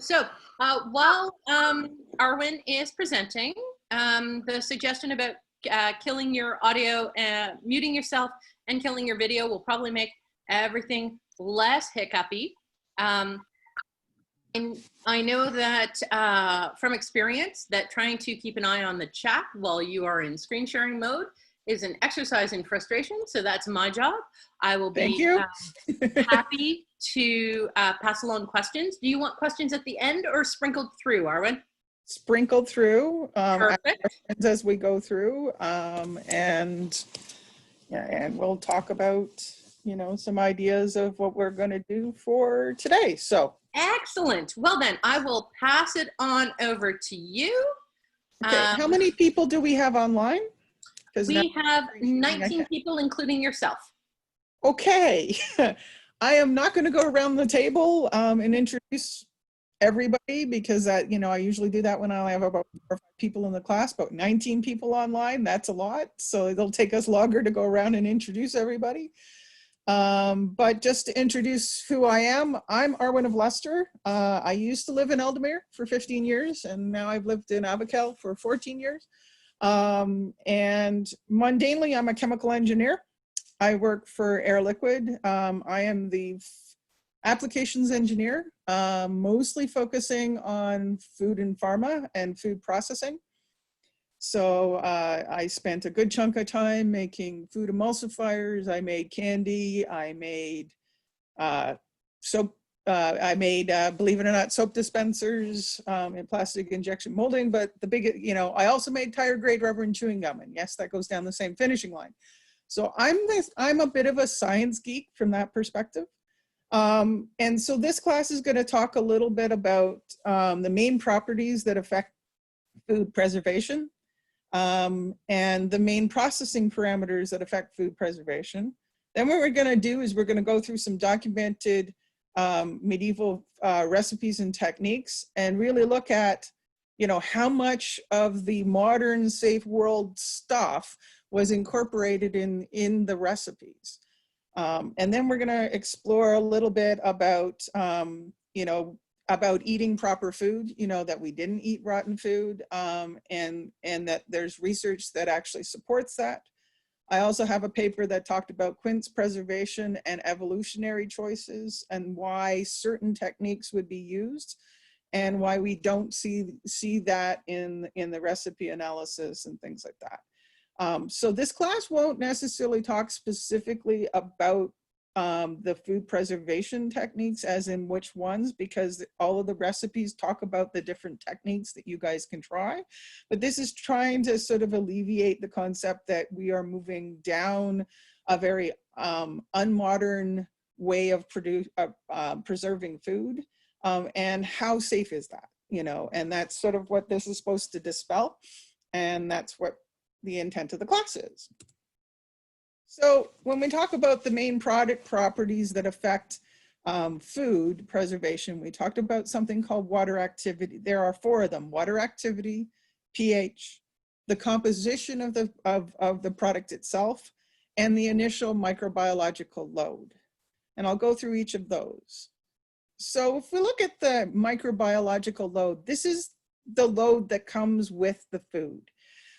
So while Arwyn is presenting, the suggestion about killing your audio, muting yourself and killing your video will probably make everything less hiccupy. And I know that from experience that trying to keep an eye on the chat while you are in screen sharing mode is an exercise in frustration. So that's my job. I will be happy to pass along questions. Do you want questions at the end or sprinkled through, Arwyn? Sprinkled through Perfect. as we go through, and we'll talk about, you know, some ideas of what we're going to do for today. So excellent. Well then, I will pass it on over to you. Okay, how many people do we have online? We have 19 people, including yourself. Okay, I am not going to go around the table and introduce everybody because you know, I usually do that when I have about 4 or 5 people in the class, but 19 people online, that's a lot. So it'll take us longer to go around and introduce everybody. But just to introduce who I am, I'm Arwyn of Leicester. I used to live in Eldamere for 15 years, and now I've lived in Aberkel for 14 years. And mundanely, I'm a chemical engineer. I work for Air Liquide. I am the applications engineer, mostly focusing on food and pharma and food processing. So I spent a good chunk of time making food emulsifiers. I made candy. I made soap. I made, believe it or not, soap dispensers and plastic injection molding. But the big, you know, I also made tire grade rubber and chewing gum. And yes, that goes down the same finishing line. So I'm a bit of a science geek from that perspective. And so this class is going to talk a little bit about the main properties that affect food preservation and the main processing parameters that affect food preservation. Then what we're going to do is we're going to go through some documented medieval recipes and techniques and really look at, you know, how much of the modern safe world stuff was incorporated in the recipes. And then we're going to explore a little bit about, you know, about eating proper food, you know, that we didn't eat rotten food, and that there's research that actually supports that. I also have a paper that talked about quince preservation and evolutionary choices and why certain techniques would be used and why we don't see that in the recipe analysis and things like that. So this class won't necessarily talk specifically about the food preservation techniques as in which ones, because all of the recipes talk about the different techniques that you guys can try. But this is trying to sort of alleviate the concept that we are moving down a very unmodern way of preserving food. And how safe is that, you know, and that's sort of what this is supposed to dispel. And that's what the intent of the class is. So when we talk about the main product properties that affect food preservation, we talked about something called water activity. There are 4 of them: water activity, pH, the composition of the product itself, and the initial microbiological load. And I'll go through each of those. So if we look at the microbiological load, this is the load that comes with the food.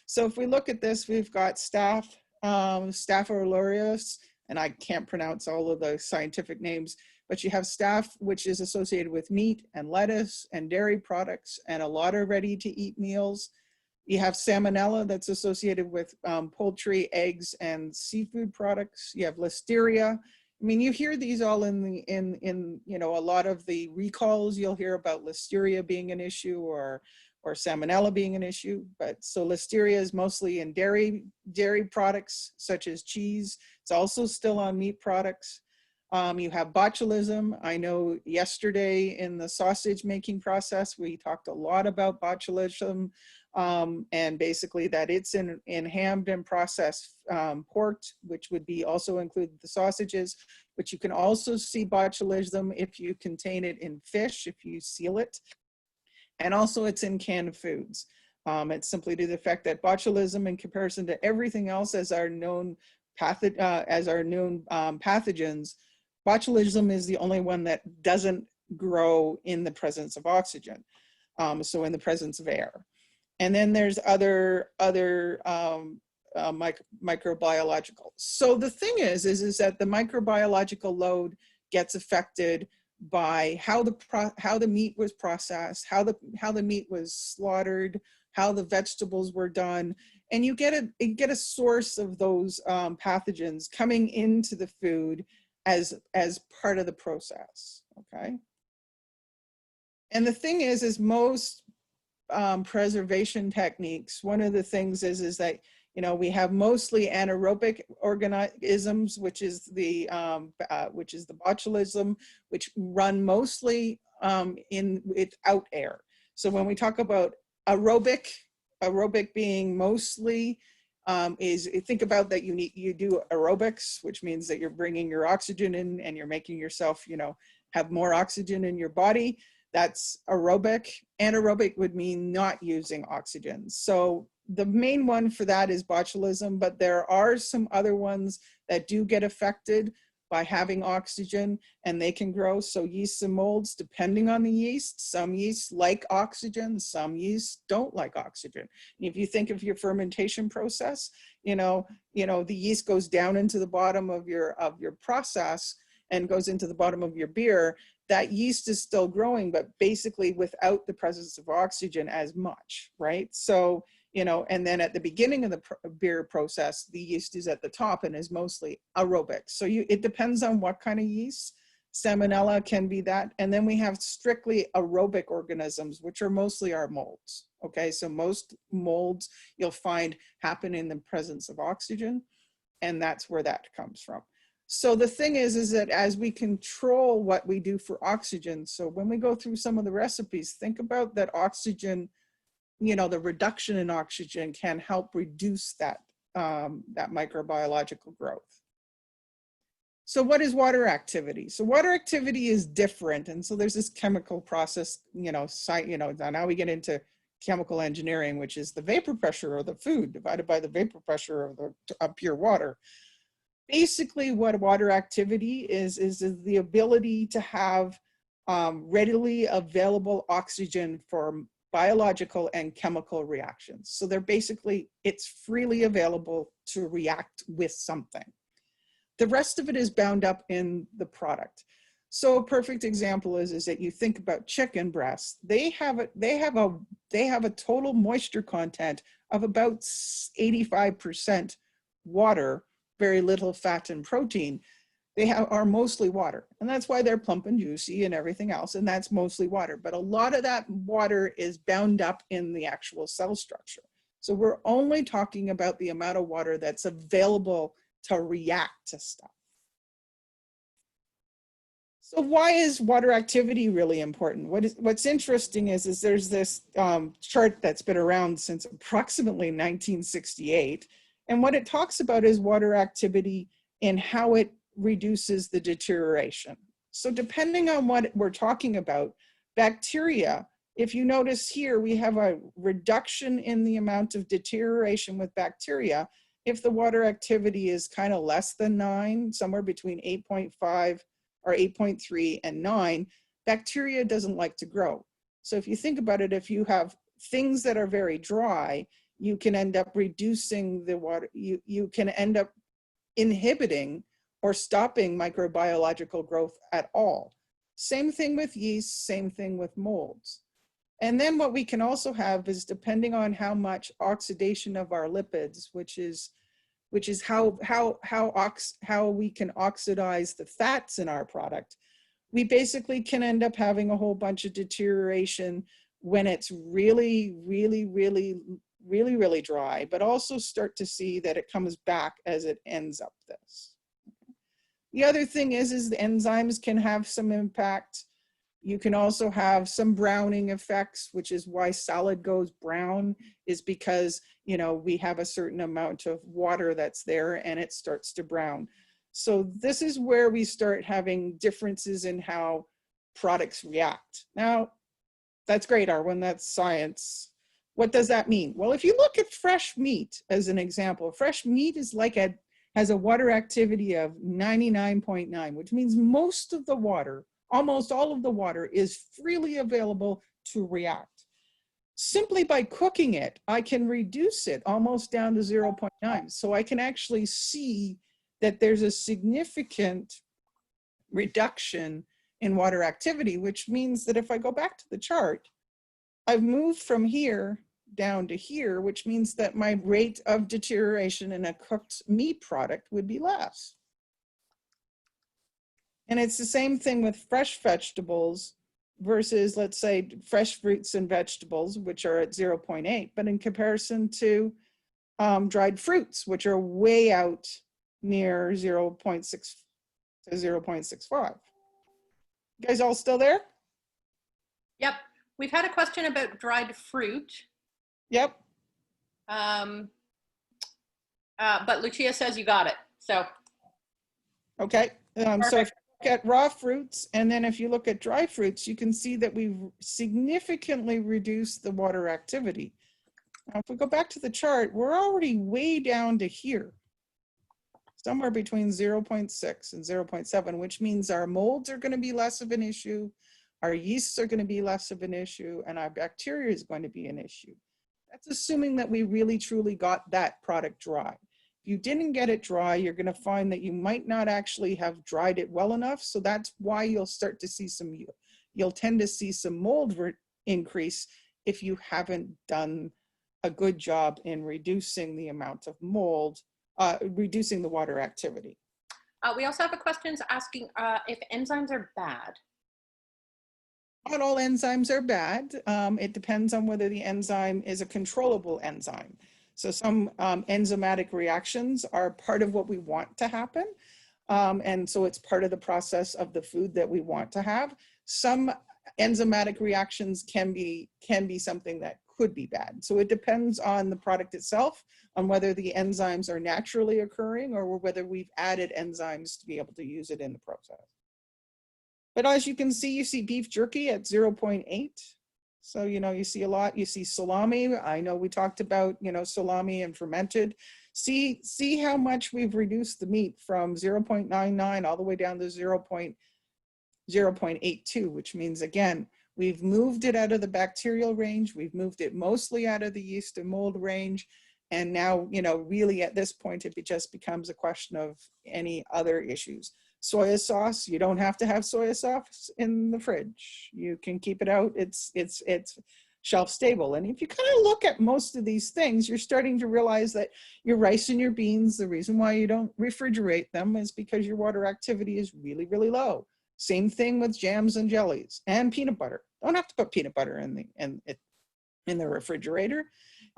So if we look at this, we've got Staph aureus, and I can't pronounce all of the scientific names, but you have staph, which is associated with meat and lettuce and dairy products and a lot of ready-to-eat meals. You have salmonella that's associated with poultry, eggs, and seafood products. You have listeria. I mean, you hear these all in you know, a lot of the recalls. You'll hear about listeria being an issue or salmonella being an issue, but so listeria is mostly in dairy products such as cheese. It's also still on meat products. You have botulism. I know yesterday in the sausage making process, we talked a lot about botulism, and basically that it's in hammed and processed pork, which would be also include the sausages, but you can also see botulism if you contain it in fish, if you seal it. And also it's in canned foods. It's simply to the fact that botulism, in comparison to everything else as our known pathogens, botulism is the only one that doesn't grow in the presence of oxygen, so in the presence of air. And then there's other microbiological. So the thing is that the microbiological load gets affected by how the meat was processed, how the meat was slaughtered, how the vegetables were done, and you get a source of those pathogens coming into the food as part of the process. Okay. And the thing is most preservation techniques, one of the things is that, you know, we have mostly anaerobic organisms, which is the botulism, which run mostly without air. So when we talk about aerobic being mostly think about that you do aerobics, which means that you're bringing your oxygen in and you're making yourself, you know, have more oxygen in your body. That's aerobic. Anaerobic would mean not using oxygen. So the main one for that is botulism, but there are some other ones that do get affected by having oxygen and they can grow. So yeasts and molds, depending on the yeast, some yeasts like oxygen, some yeasts don't like oxygen. If you think of your fermentation process, you know, the yeast goes down into the bottom of your process and goes into the bottom of your beer. That yeast is still growing, but basically without the presence of oxygen as much, right? So, you know, and then at the beginning of the beer process, the yeast is at the top and is mostly aerobic. So it depends on what kind of yeast. Salmonella can be that. And then we have strictly aerobic organisms, which are mostly our molds. Okay, so most molds you'll find happen in the presence of oxygen, and that's where that comes from. So the thing is that as we control what we do for oxygen, so when we go through some of the recipes, think about that oxygen, you know, the reduction in oxygen can help reduce that, that microbiological growth. So what is water activity? So water activity is different. And so there's this chemical process, now we get into chemical engineering, which is the vapor pressure of the food divided by the vapor pressure of pure water. Basically, what water activity is the ability to have readily available oxygen for biological and chemical reactions. So it's freely available to react with something. The rest of it is bound up in the product. So a perfect example is that you think about chicken breasts. They have a total moisture content of about 85% water, very little fat and protein. They are mostly water, and that's why they're plump and juicy and everything else, and that's mostly water. But a lot of that water is bound up in the actual cell structure. So we're only talking about the amount of water that's available to react to stuff. So why is water activity really important? What's interesting is there's this chart that's been around since approximately 1968. And what it talks about is water activity and how it reduces the deterioration. So depending on what we're talking about, bacteria, if you notice here, we have a reduction in the amount of deterioration with bacteria. If the water activity is kind of less than 9, somewhere between 8.5 or 8.3 and 9, bacteria doesn't like to grow. So if you think about it, if you have things that are very dry, you can end up reducing the water, you can end up inhibiting or stopping microbiological growth at all. Same thing with yeast, same thing with molds. And then what we can also have is, depending on how much oxidation of our lipids, which is how we can oxidize the fats in our product, we basically can end up having a whole bunch of deterioration when it's really dry, but also start to see that it comes back as it ends up this. The other thing is the enzymes can have some impact. You can also have some browning effects, which is why salad goes brown, is because, you know, we have a certain amount of water that's there and it starts to brown. So this is where we start having differences in how products react. Now, that's great, Arwyn, that's science. What does that mean? Well, if you look at fresh meat as an example, fresh meat is has a water activity of 99.9, which means most of the water almost all of the water is freely available to react. Simply by cooking it, I can reduce it almost down to 0.9. So I can actually see that there's a significant reduction in water activity, which means that if I go back to the chart, I've moved from here down to here, which means that my rate of deterioration in a cooked meat product would be less. And it's the same thing with fresh vegetables versus, let's say, fresh fruits and vegetables, which are at 0.8, but in comparison to dried fruits, which are way out near 0.6 to 0.65. You guys all still there? Yep. We've had a question about dried fruit. Yep. But Lucia says you got it. So. Okay. So if you look at raw fruits, and then if you look at dry fruits, you can see that we've significantly reduced the water activity. Now, if we go back to the chart, we're already way down to here, somewhere between 0.6 and 0.7, which means our molds are going to be less of an issue, our yeasts are going to be less of an issue, and our bacteria is going to be an issue. That's assuming that we really truly got that product dry. If you didn't get it dry, you're going to find that you might not actually have dried it well enough. So that's why you'll start to see you'll tend to see some mold increase if you haven't done a good job in reducing the amount of mold, reducing the water activity. We also have a question asking if enzymes are bad. Not all enzymes are bad. It depends on whether the enzyme is a controllable enzyme. So some enzymatic reactions are part of what we want to happen. And so it's part of the process of the food that we want to have. Some enzymatic reactions can be something that could be bad. So it depends on the product itself, on whether the enzymes are naturally occurring or whether we've added enzymes to be able to use it in the process. But as you can see, you see beef jerky at 0.8. So, you see a lot, you see salami. I know we talked about, salami and fermented. See how much we've reduced the meat from 0.99 all the way down to 0.82, which means, again, we've moved it out of the bacterial range. We've moved it mostly out of the yeast and mold range. And now, really at this point, it just becomes a question of any other issues. Soy sauce, you don't have to have soy sauce in the fridge. You can keep it out. It's shelf stable. And if you kind of look at most of these things, you're starting to realize that your rice and your beans, the reason why you don't refrigerate them is because your water activity is really, really low. Same thing with jams and jellies and peanut butter. Don't have to put peanut butter in the refrigerator.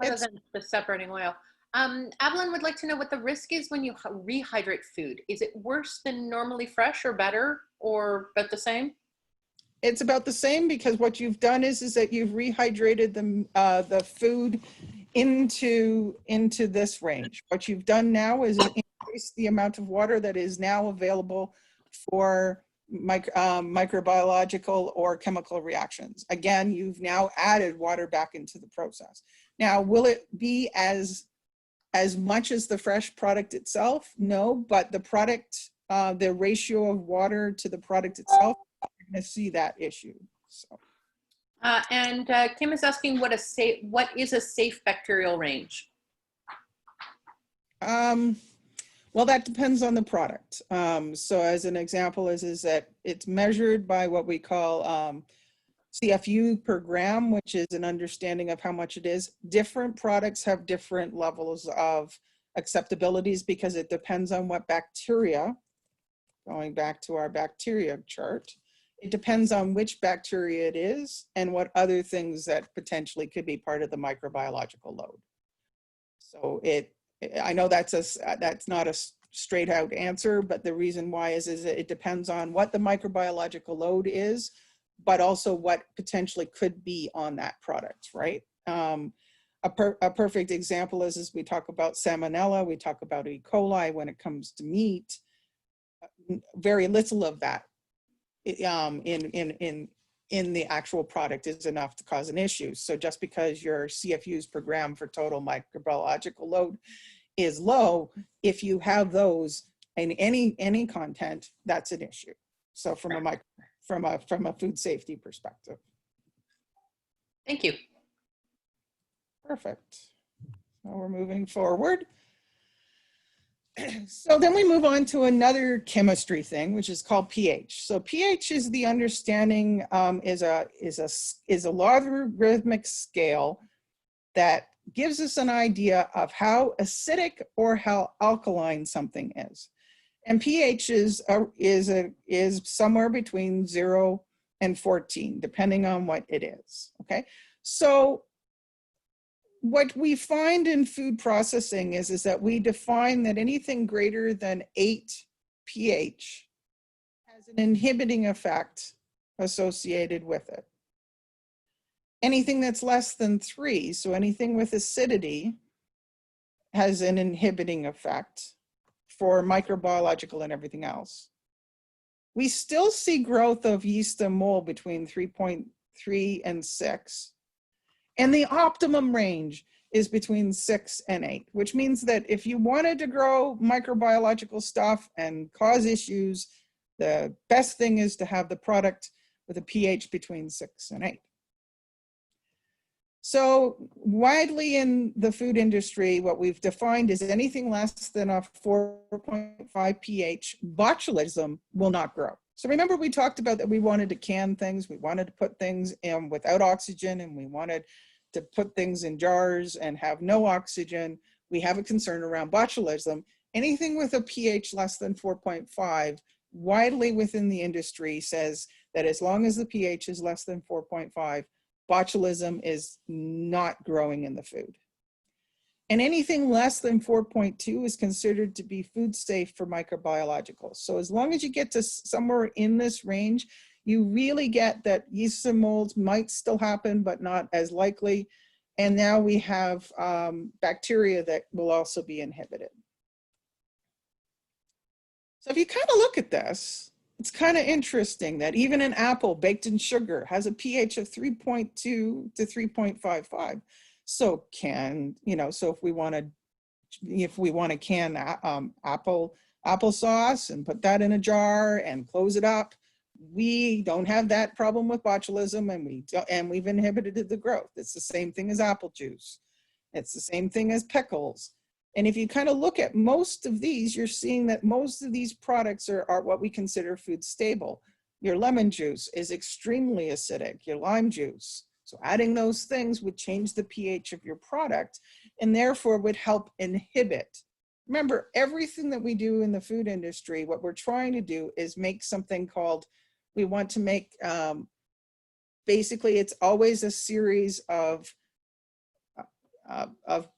Other than the separating oil. Evelyn would like to know what the risk is when you rehydrate food. Is it worse than normally fresh or better or about the same? It's about the same, because what you've done is that you've rehydrated the food into this range. What you've done now is increase the amount of water that is now available for microbiological or chemical reactions. Again, you've now added water back into the process. Now, will it be as much as the fresh product itself? No, but the product, the ratio of water to the product itself, you're going to see that issue. So. And Kim is asking what is a safe bacterial range? Well, that depends on the product. So as an example is that it's measured by what we call CFU per gram, which is an understanding of how much it is. Different products have different levels of acceptabilities because it depends on what bacteria, going back to our bacteria chart, it depends on which bacteria it is and what other things that potentially could be part of the microbiological load. So I know that's not a straight out answer, but the reason why is that it depends on what the microbiological load is, but also what potentially could be on that product, right? A perfect example is we talk about salmonella, we talk about E. coli when it comes to meat. Very little of that in the actual product is enough to cause an issue. So just because your CFUs per gram for total microbiological load is low, if you have those in any content, that's an issue. So from from a food safety perspective. Thank you. Perfect. So we're moving forward. So then we move on to another chemistry thing, which is called pH. So pH is the understanding, is a logarithmic scale that gives us an idea of how acidic or how alkaline something is. And pH is somewhere between 0 and 14, depending on what it is, okay? So what we find in food processing is that we define that anything greater than 8 pH has an inhibiting effect associated with it. Anything that's less than 3, so anything with acidity, has an inhibiting effect for microbiological and everything else. We still see growth of yeast and mold between 3.3 and 6. And the optimum range is between 6 and 8, which means that if you wanted to grow microbiological stuff and cause issues, the best thing is to have the product with a pH between 6 and 8. So widely in the food industry, what we've defined is anything less than a 4.5 pH, botulism will not grow. So remember we talked about that we wanted to can things, we wanted to put things in without oxygen, and we wanted to put things in jars and have no oxygen. We have a concern around botulism. Anything with a pH less than 4.5, widely within the industry says that as long as the pH is less than 4.5, botulism is not growing in the food. And anything less than 4.2 is considered to be food safe for microbiological. So as long as you get to somewhere in this range, you really get that yeasts and molds might still happen, but not as likely. And now we have bacteria that will also be inhibited. So if you kind of look at this, it's kind of interesting that even an apple baked in sugar has a pH of 3.2 to 3.55. So so if we want to can applesauce and put that in a jar and close it up, we don't have that problem with botulism, and we've inhibited the growth. It's the same thing as apple juice. It's the same thing as pickles. And if you kind of look at most of these, you're seeing that most of these products are what we consider food stable. Your lemon juice is extremely acidic, your lime juice. So adding those things would change the pH of your product and therefore would help inhibit. Remember, everything that we do in the food industry, what we're trying to do is make something called, we want to make, basically it's always a series of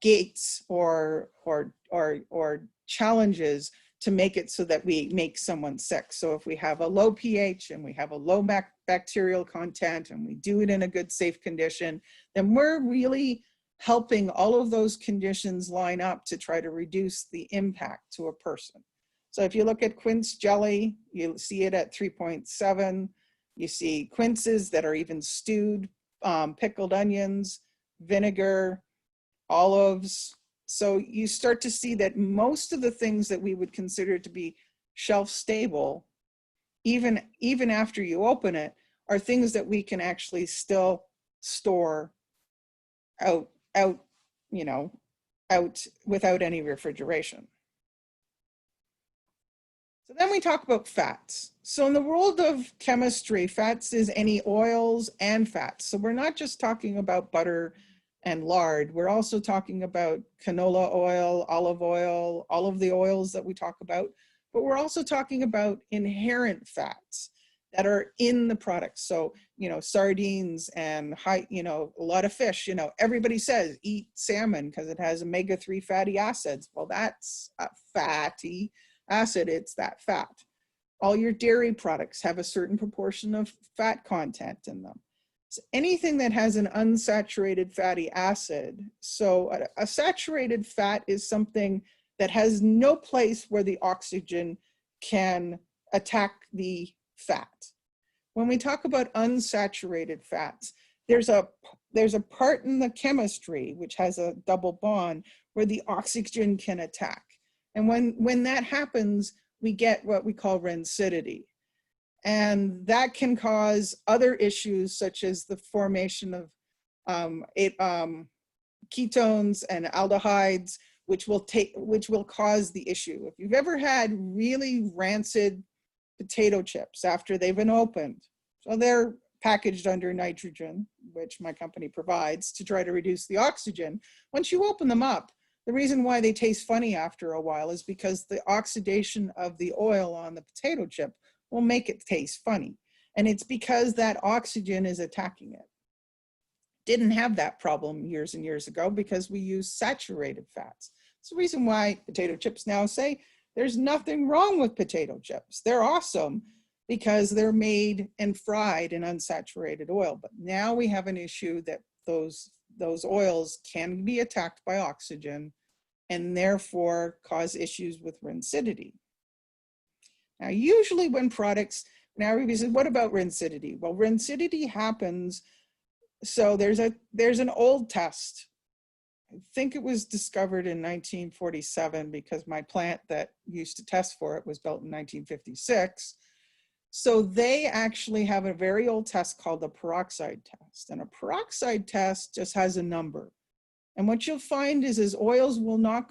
gates or challenges to make it so that we make someone sick. So if we have a low pH and we have a low bacterial content and we do it in a good, safe condition, then we're really helping all of those conditions line up to try to reduce the impact to a person. So if you look at quince jelly, you see it at 3.7. You see quinces that are even stewed, pickled onions, vinegar, olives. So you start to see that most of the things that we would consider to be shelf stable, even after you open it, are things that we can actually still store out without any refrigeration. So then we talk about fats. So in the world of chemistry, fats is any oils and fats. So we're not just talking about butter and lard. We're also talking about canola oil, olive oil, all of the oils that we talk about, but we're also talking about inherent fats that are in the product. So, sardines and a lot of fish, everybody says eat salmon because it has omega-3 fatty acids. Well, that's a fatty acid, it's that fat. All your dairy products have a certain proportion of fat content in them. So anything that has an unsaturated fatty acid, so a saturated fat is something that has no place where the oxygen can attack the fat. When we talk about unsaturated fats, there's a part in the chemistry which has a double bond where the oxygen can attack. And when that happens, we get what we call rancidity. And that can cause other issues such as the formation of ketones and aldehydes, which will cause the issue. If you've ever had really rancid potato chips after they've been opened, so they're packaged under nitrogen, which my company provides to try to reduce the oxygen. Once you open them up, the reason why they taste funny after a while is because the oxidation of the oil on the potato chip will make it taste funny. And it's because that oxygen is attacking it. Didn't have that problem years and years ago because we use saturated fats. It's the reason why potato chips now say there's nothing wrong with potato chips. They're awesome because they're made and fried in unsaturated oil. But now we have an issue that those oils can be attacked by oxygen and therefore cause issues with rancidity. Now, usually when products, now everybody says, what about rancidity? Well, rancidity happens, so there's an old test. I think it was discovered in 1947 because my plant that used to test for it was built in 1956. So they actually have a very old test called the peroxide test. And a peroxide test just has a number. And what you'll find is oils will not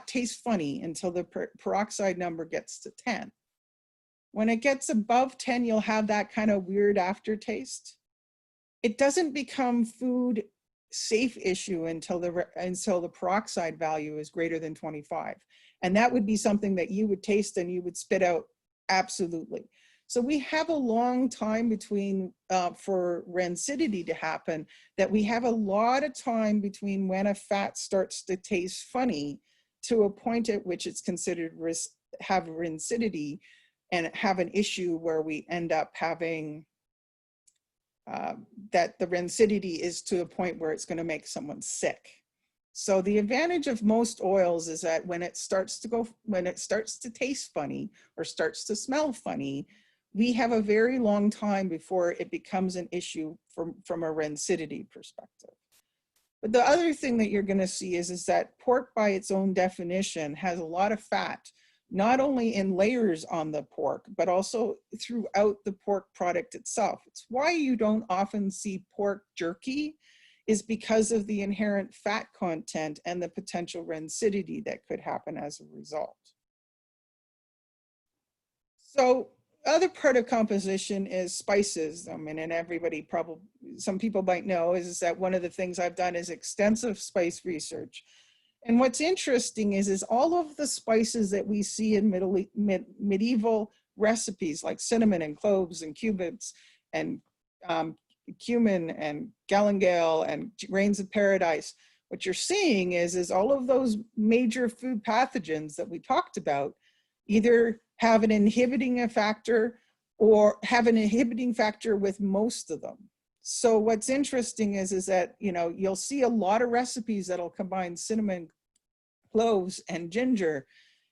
taste funny until the peroxide number gets to 10. When it gets above 10, you'll have that kind of weird aftertaste. It doesn't become food safe issue until the peroxide value is greater than 25. And that would be something that you would taste and you would spit out absolutely. So we have a long time between, for rancidity to happen, that we have a lot of time between when a fat starts to taste funny to a point at which it's considered have rancidity and have an issue where we end up having that the rancidity is to a point where it's going to make someone sick. So the advantage of most oils is that when it starts to taste funny or starts to smell funny, we have a very long time before it becomes an issue from a rancidity perspective. But the other thing that you're going to see is that pork by its own definition has a lot of fat, not only in layers on the pork, but also throughout the pork product itself. It's why you don't often see pork jerky, is because of the inherent fat content and the potential rancidity that could happen as a result. So other part of composition is spices. I mean, and everybody probably, some people might know, is that one of the things I've done is extensive spice research. And what's interesting is all of the spices that we see in medieval recipes, like cinnamon and cloves and cubits and cumin and galangal and grains of paradise, what you're seeing is all of those major food pathogens that we talked about either have an inhibiting factor or have an inhibiting factor with most of them. So what's interesting is that, you know, you'll see a lot of recipes that'll combine cinnamon, cloves, and ginger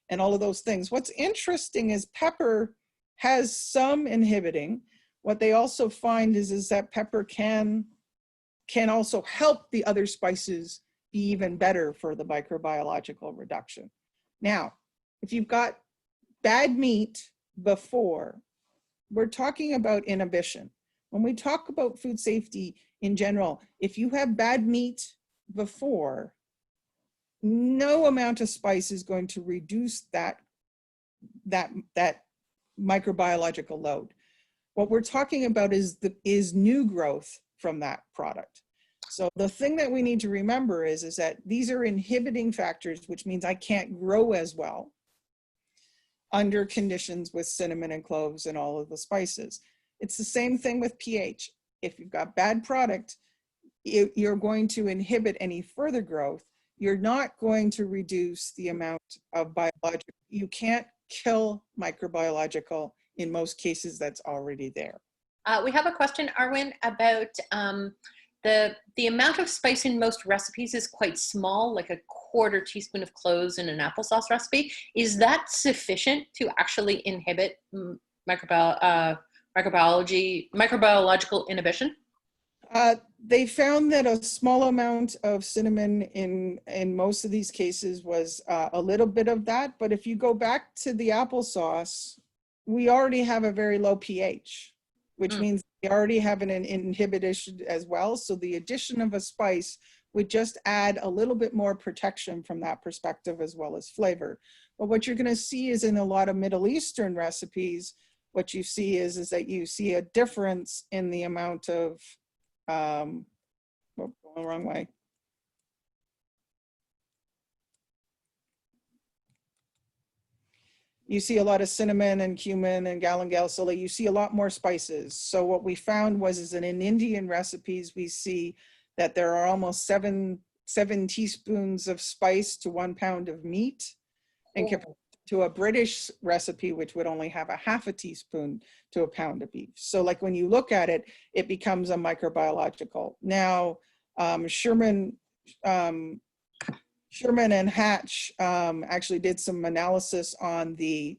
and all of those things. What's interesting is pepper has some inhibiting. What they also find is that pepper can also help the other spices be even better for the microbiological reduction. Now, if you've got bad meat before, we're talking about inhibition. When we talk about food safety in general, if you have bad meat before, no amount of spice is going to reduce that microbiological load. What we're talking about is new growth from that product. So the thing that we need to remember is that these are inhibiting factors, which means I can't grow as well under conditions with cinnamon and cloves and all of the spices. It's the same thing with pH. If you've got bad product, you're going to inhibit any further growth. You're not going to reduce the amount of biological. You can't kill microbiological. In most cases, that's already there. We have a question, Arwyn, about the amount of spice in most recipes is quite small, like a quarter teaspoon of cloves in an applesauce recipe. Is that sufficient to actually inhibit microbiological inhibition? They found that a small amount of cinnamon in most of these cases was a little bit of that. But if you go back to the applesauce, we already have a very low pH, which means we already have an inhibition as well. So the addition of a spice would just add a little bit more protection from that perspective, as well as flavor. But what you're going to see is in a lot of Middle Eastern recipes, what you see is that you see a difference in the amount of, going the wrong way. You see a lot of cinnamon and cumin and galangal, so you see a lot more spices. So what we found was in Indian recipes, we see that there are almost seven teaspoons of spice to 1 pound of meat, and compared to a British recipe, which would only have a half a teaspoon to a pound of beef. So like when you look at it, it becomes a microbiological. Now, Sherman and Hatch actually did some analysis on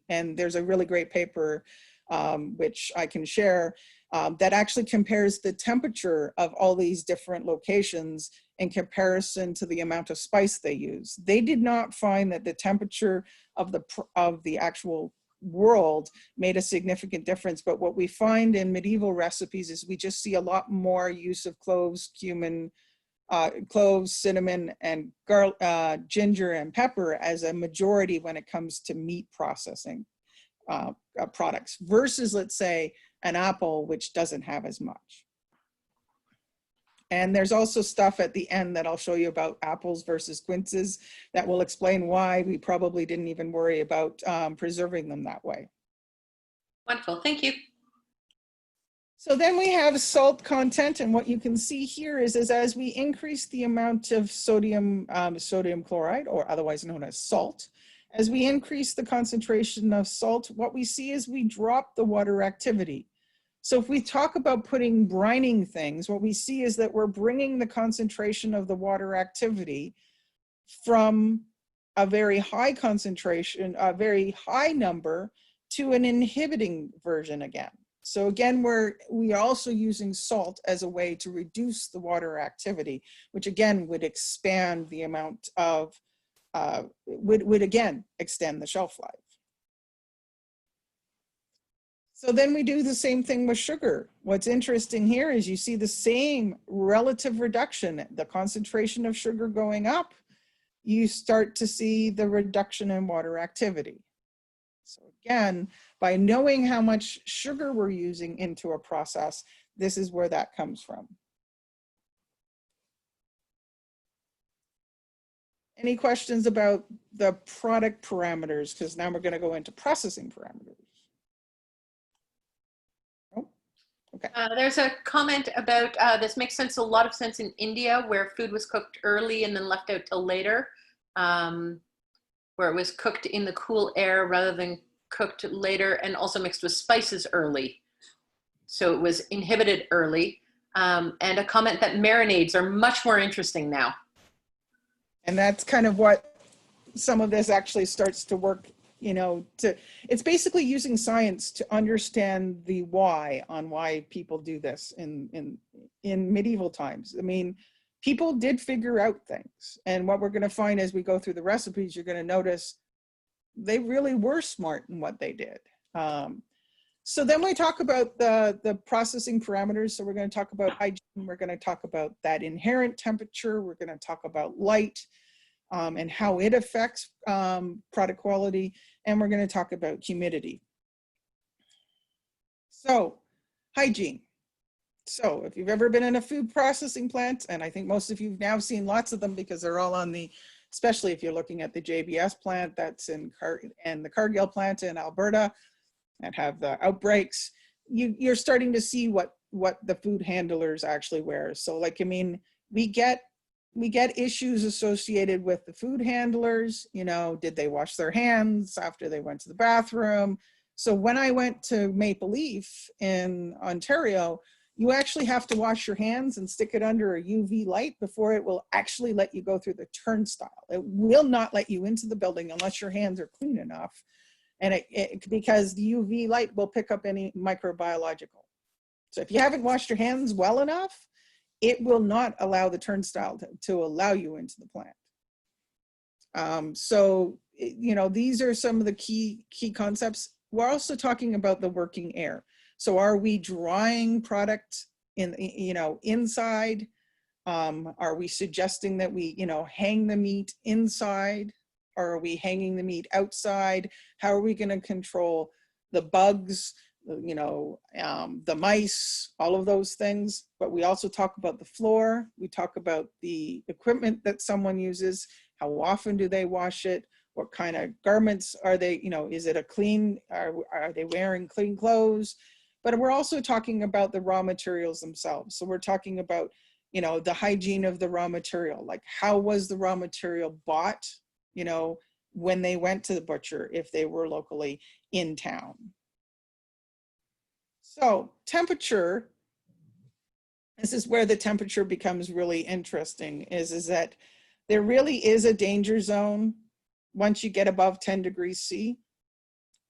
and there's a really great paper, which I can share, that actually compares the temperature of all these different locations in comparison to the amount of spice they use. They did not find that the temperature of the actual world made a significant difference, but what we find in medieval recipes is we just see a lot more use of cloves, cumin, cloves, cinnamon, and ginger and pepper as a majority when it comes to meat processing products versus, let's say, an apple, which doesn't have as much. And there's also stuff at the end that I'll show you about apples versus quinces that will explain why we probably didn't even worry about preserving them that way. Wonderful, thank you. So then we have salt content, and what you can see here is as we increase the amount of sodium chloride, or otherwise known as salt, as we increase the concentration of salt, what we see is we drop the water activity. So if we talk about putting brining things, what we see is that we're bringing the concentration of the water activity from a very high concentration, a very high number, to an inhibiting version again. So again, we are also using salt as a way to reduce the water activity, which again would expand the amount of, would again extend the shelf life. So then we do the same thing with sugar. What's interesting here is you see the same relative reduction, the concentration of sugar going up, you start to see the reduction in water activity. So again, by knowing how much sugar we're using into a process, this is where that comes from. Any questions about the product parameters? Because now we're going to go into processing parameters. Okay. There's a comment about this makes a lot of sense in India, where food was cooked early and then left out till later, where it was cooked in the cool air rather than cooked later, and also mixed with spices early. So it was inhibited early. And a comment that marinades are much more interesting now. And that's kind of what some of this actually starts to work, you know, it's basically using science to understand the why on why people do this in medieval times. I mean, people did figure out things, and what we're going to find as we go through the recipes, you're going to notice they really were smart in what they did. So then we talk about the processing parameters. So we're going to talk about hygiene. We're going to talk about that inherent temperature. We're going to talk about light and how it affects product quality. And we're going to talk about humidity. So hygiene. So if you've ever been in a food processing plant, and I think most of you've now seen lots of them because they're all on the, especially if you're looking at the JBS plant that's and the Cargill plant in Alberta that have the outbreaks, you're starting to see what the food handlers actually wear. So like, I mean, we get issues associated with the food handlers. You know, did they wash their hands after they went to the bathroom? So when I went to Maple Leaf in Ontario, you actually have to wash your hands and stick it under a UV light before it will actually let you go through the turnstile. It will not let you into the building unless your hands are clean enough. And because the UV light will pick up any microbiological. So if you haven't washed your hands well enough, it will not allow the turnstile to allow you into the plant. So, you know, these are some of the key concepts. we're also talking about the working air. So are we drying product in, inside? Are we suggesting that we, hang the meat inside? Or are we hanging the meat outside? How are we going to control the bugs, the mice, all of those things? But we also talk about the floor. We talk about the equipment that someone uses. How often do they wash it? What kind of garments are they, is it a clean, are they wearing clean clothes? But we're also talking about the raw materials themselves. So we're talking about, the hygiene of the raw material, like how was the raw material bought, when they went to the butcher, if they were locally in town. So temperature, this is where the temperature becomes really interesting, is that there really is a danger zone once you get above 10 degrees C.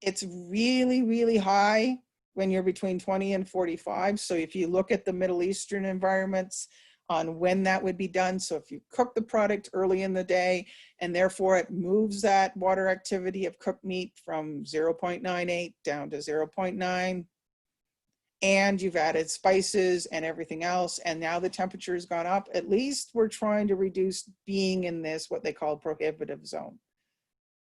It's really, really high when you're between 20 and 45. So if you look at the Middle Eastern environments on when that would be done. So if you cook the product early in the day, and therefore it moves that water activity of cooked meat from 0.98 down to 0.9, and you've added spices and everything else, and now the temperature has gone up, at least we're trying to reduce being in this, what they call prohibitive zone.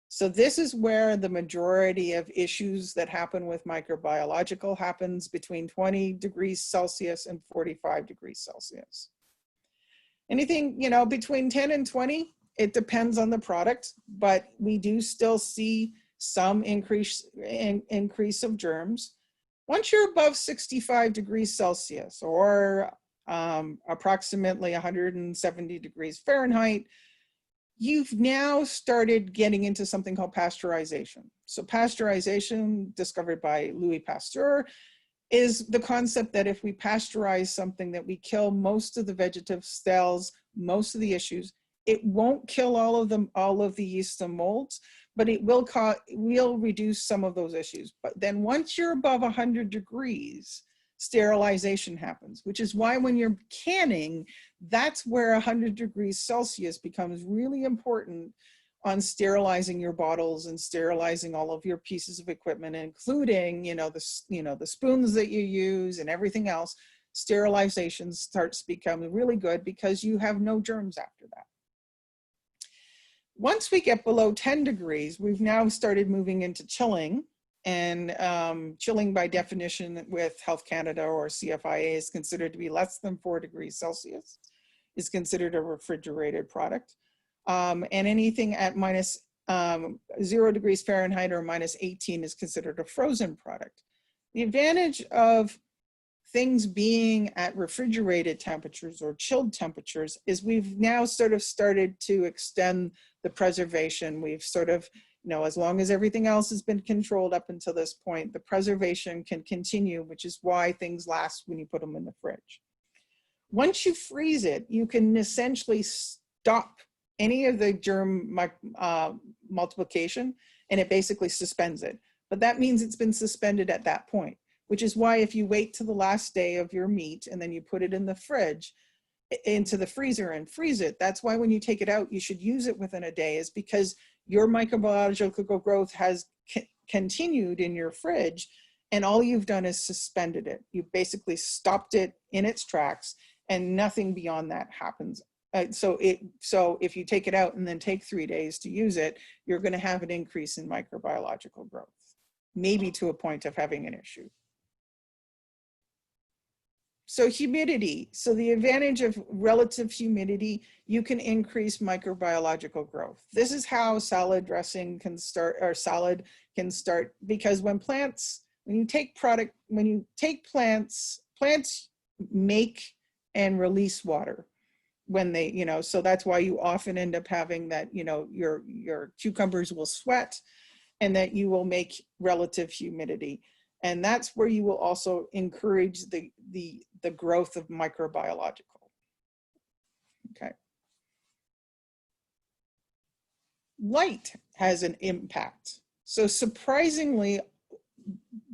So this is where the majority of issues that happen with microbiological happens between 20 degrees Celsius and 45 degrees Celsius. Anything, between 10 and 20, it depends on the product, but we do still see some increase of germs. Once you're above 65 degrees Celsius or approximately 170 degrees Fahrenheit, you've now started getting into something called pasteurization. So pasteurization, discovered by Louis Pasteur, is the concept that if we pasteurize something, that we kill most of the vegetative cells, most of the issues. It won't kill all of them, all of the yeast and molds, but it will reduce some of those issues. But then once you're above 100 degrees, sterilization happens, which is why when you're canning, that's where 100 degrees Celsius becomes really important on sterilizing your bottles and sterilizing all of your pieces of equipment, including, the spoons that you use and everything else. Sterilization starts to become really good because you have no germs after that. Once we get below 10 degrees, we've now started moving into chilling. And chilling by definition with Health Canada or CFIA is considered to be less than 4 degrees Celsius, is considered a refrigerated product. And anything at minus 0 degrees Fahrenheit or minus 18 is considered a frozen product. The advantage of things being at refrigerated temperatures or chilled temperatures is we've now sort of started to extend the preservation. We've sort of, as long as everything else has been controlled up until this point, the preservation can continue, which is why things last when you put them in the fridge. Once you freeze it, you can essentially stop any of the germ multiplication, and it basically suspends it. But that means it's been suspended at that point, which is why if you wait to the last day of your meat and then you put it in the fridge, into the freezer and freeze it, that's why when you take it out, you should use it within a day, is because your microbiological growth has continued in your fridge, and all you've done is suspended it. You've basically stopped it in its tracks, and nothing beyond that happens. So if you take it out and then take 3 days to use it, you're going to have an increase in microbiological growth, maybe to a point of having an issue. So humidity. So the advantage of relative humidity, you can increase microbiological growth. This is how salad dressing can start, or salad can start, because when you take plants make and release water when they, so that's why you often end up having that, your cucumbers will sweat and that you will make relative humidity. And that's where you will also encourage the growth of microbiological. Okay. Light has an impact. So surprisingly,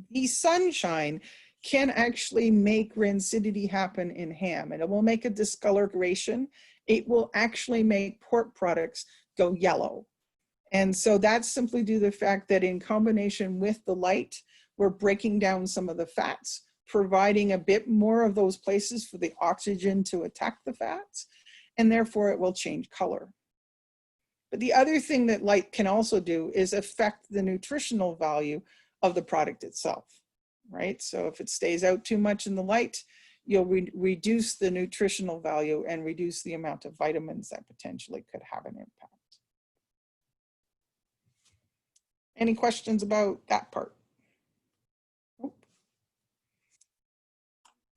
the sunshine can actually make rancidity happen in ham, and it will make a discoloration. It will actually make pork products go yellow. And so that's simply due to the fact that in combination with the light, we're breaking down some of the fats, providing a bit more of those places for the oxygen to attack the fats, and therefore it will change color. But the other thing that light can also do is affect the nutritional value of the product itself, right? So if it stays out too much in the light, you'll reduce the nutritional value and reduce the amount of vitamins that potentially could have an impact. Any questions about that part?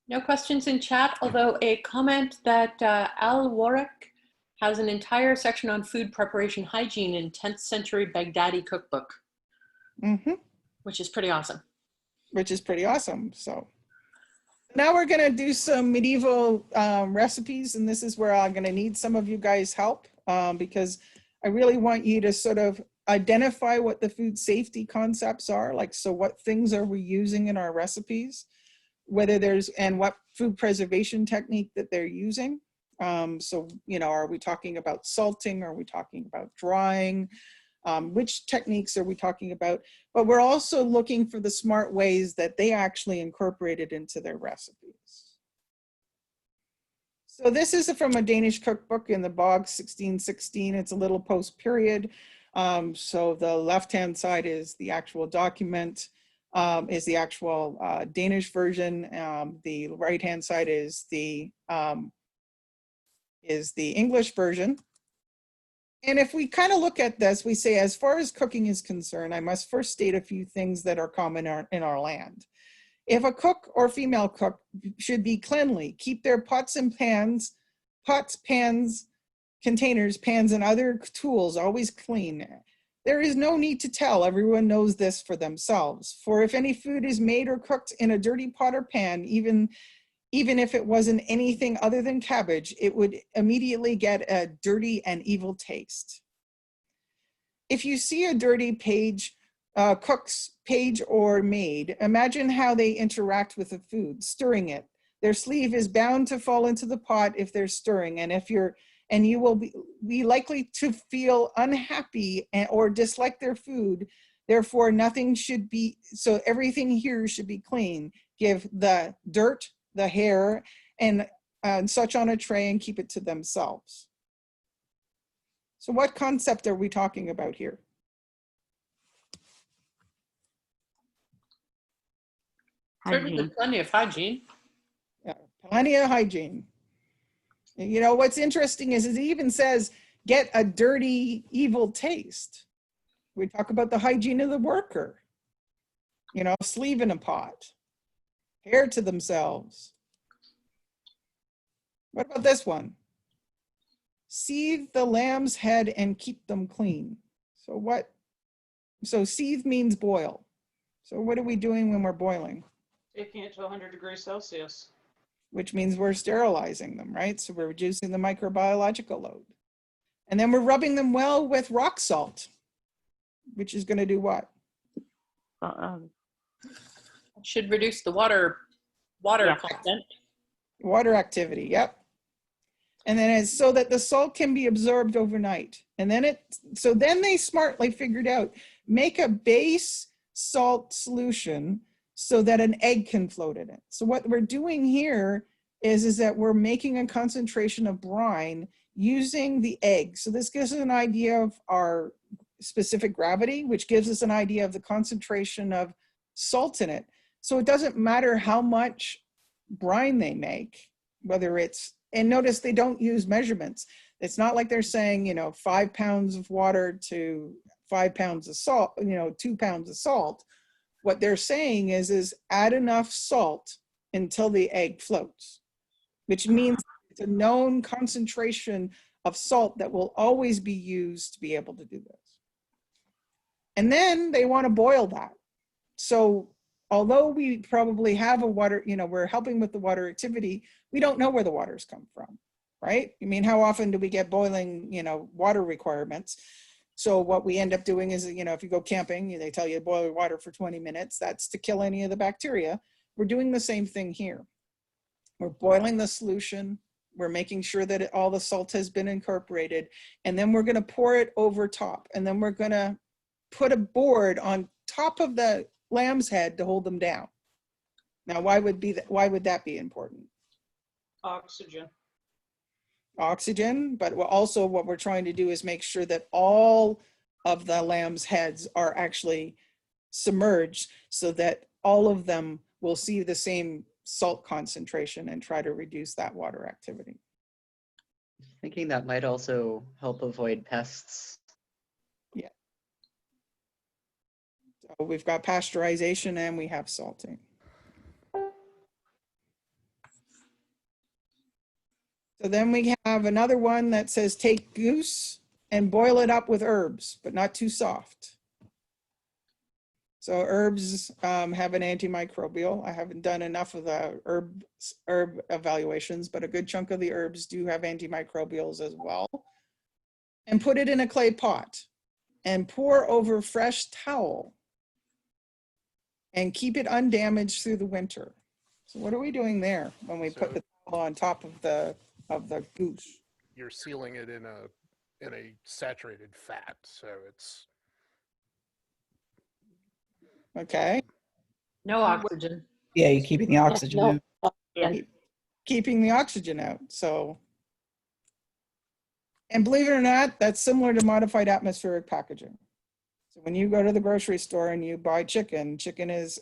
No questions in chat, although a comment that Al Warwick has an entire section on food preparation hygiene in 10th century Baghdadi cookbook, which is pretty awesome. Which is pretty awesome. So now we're going to do some medieval recipes, and this is where I'm going to need some of you guys' help because I really want you to sort of identify what the food safety concepts are, like, so what things are we using in our recipes, whether there's, and what food preservation technique that they're using. So, you know, are we talking about salting? Are we talking about drying? Which techniques are we talking about? But we're also looking for the smart ways that they actually incorporated into their recipes. So this is from a Danish cookbook in the Bog 1616. It's a little post-period. So the left-hand side is the actual document, is the actual Danish version. The right-hand side is the English version. And if we kind of look at this, we say, as far as cooking is concerned, I must first state a few things that are common in our land. If a cook or female cook should be cleanly, keep their pots, pans, containers, pans, and other tools always clean. There is no need to tell, everyone knows this for themselves. For if any food is made or cooked in a dirty pot or pan, even if it wasn't anything other than cabbage, it would immediately get a dirty and evil taste. If you see a dirty page, cook's page or maid, imagine how they interact with the food, stirring it. Their sleeve is bound to fall into the pot if they're stirring, and you will be likely to feel unhappy or dislike their food. Therefore, nothing should be, so everything here should be clean. Give the dirt, the hair, and such on a tray and keep it to themselves. So what concept are we talking about here? Certainly plenty of hygiene. Yeah, plenty of hygiene. You know, what's interesting is it even says, get a dirty, evil taste. We talk about the hygiene of the worker. You know, sleeve in a pot, hair to themselves. What about this one? Seethe the lamb's head and keep them clean. So what? So seethe means boil. So what are we doing when we're boiling? Taking it to 100 degrees Celsius. Which means we're sterilizing them, right? So we're reducing the microbiological load. And then we're rubbing them well with rock salt, which is going to do what? Should reduce the water content. Water activity, yep. And then it's so that the salt can be absorbed overnight. And then so then they smartly figured out, make a base salt solution so that an egg can float in it. So what we're doing here is that we're making a concentration of brine using the egg. So this gives us an idea of our specific gravity, which gives us an idea of the concentration of salt in it. So it doesn't matter how much brine they make, whether it's, and notice they don't use measurements. It's not like they're saying, you know, 5 pounds of water to 5 pounds of salt, you know, 2 pounds of salt. What they're saying is add enough salt until the egg floats, which means it's a known concentration of salt that will always be used to be able to do this. And then they want to boil that. So although we probably have a water, you know, we're helping with the water activity, we don't know where the waters come from, right? I mean, how often do we get boiling, you know, water requirements? So what we end up doing is, you know, if you go camping, they tell you to boil your water for 20 minutes. That's to kill any of the bacteria. We're doing the same thing here. We're boiling the solution. We're making sure that all the salt has been incorporated. And then we're going to pour it over top. And then we're going to put a board on top of the lamb's head to hold them down. Now, why would that be important? Oxygen. Oxygen, but also what we're trying to do is make sure that all of the lamb's heads are actually submerged so that all of them will see the same salt concentration and try to reduce that water activity. Thinking that might also help avoid pests. Yeah. So we've got pasteurization and we have salting. So then we have another one that says take goose and boil it up with herbs, but not too soft. So herbs have an antimicrobial. I haven't done enough of the herb evaluations, but a good chunk of the herbs do have antimicrobials as well. And put it in a clay pot and pour over fresh towel and keep it undamaged through the winter. So what are we doing there when we put the towel on top of the goose? You're sealing it in a saturated fat, so it's Okay. No oxygen. Yeah, you're keeping the oxygen No. out. Yeah. Keeping the oxygen out. So, and believe it or not, that's similar to modified atmospheric packaging. So when you go to the grocery store and you buy chicken, chicken is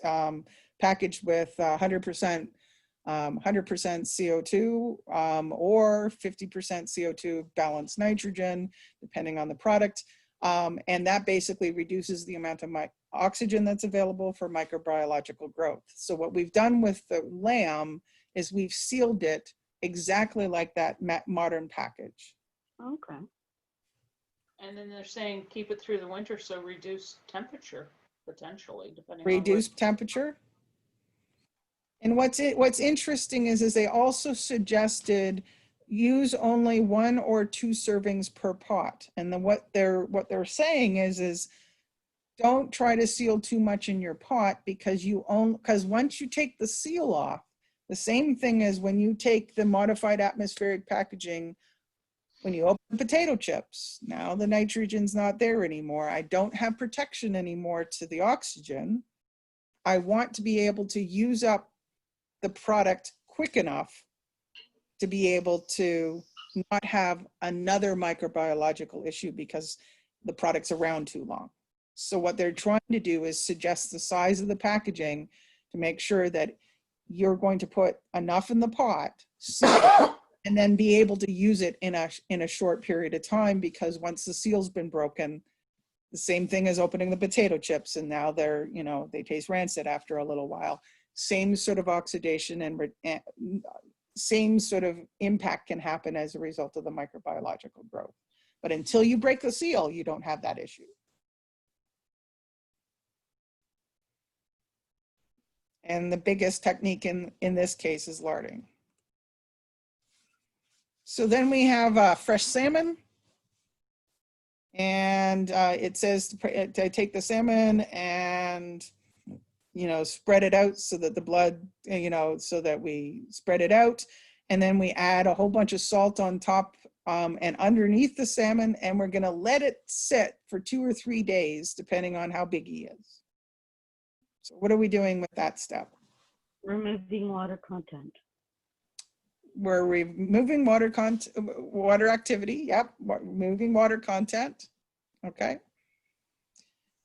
packaged with 100% CO2 or 50% CO2 balanced nitrogen, depending on the product. And that basically reduces the amount of oxygen that's available for microbiological growth. So what we've done with the lamb is we've sealed it exactly like that modern package. Okay. And then they're saying keep it through the winter, so reduce temperature potentially, depending Reduce on temperature. And what's interesting is they also suggested use only 1 or 2 servings per pot. And then what they're saying is don't try to seal too much in your pot because once you take the seal off, the same thing as when you take the modified atmospheric packaging, when you open potato chips, now the nitrogen's not there anymore. I don't have protection anymore to the oxygen. I want to be able to use up the product quick enough to be able to not have another microbiological issue because the product's around too long. So what they're trying to do is suggest the size of the packaging to make sure that you're going to put enough in the pot and then be able to use it in a short period of time, because once the seal's been broken, the same thing as opening the potato chips and now they taste rancid after a little while. Same sort of oxidation and same sort of impact can happen as a result of the microbiological growth. But until you break the seal, you don't have that issue. And the biggest technique in this case is larding. So then we have fresh salmon. And it says to take the salmon and spread it out so that the blood, so that we spread it out. And then we add a whole bunch of salt on top and underneath the salmon, and we're gonna let it sit for 2 or 3 days, depending on how big he is. So what are we doing with that step? Removing water content. We're removing water activity. Yep, removing water content. Okay.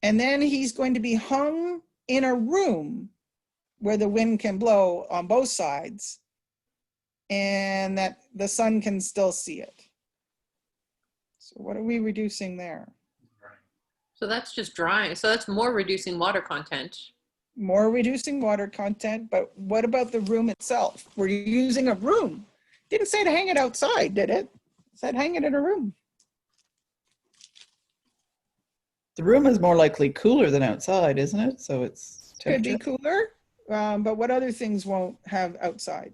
And then he's going to be hung in a room where the wind can blow on both sides and that the sun can still see it. So what are we reducing there? So that's just drying. So that's more reducing water content. More reducing water content, but what about the room itself? We're using a room. Didn't say to hang it outside, did it? It said hang it in a room. The room is more likely cooler than outside, isn't it? So it's Could be cooler, but what other things won't have outside?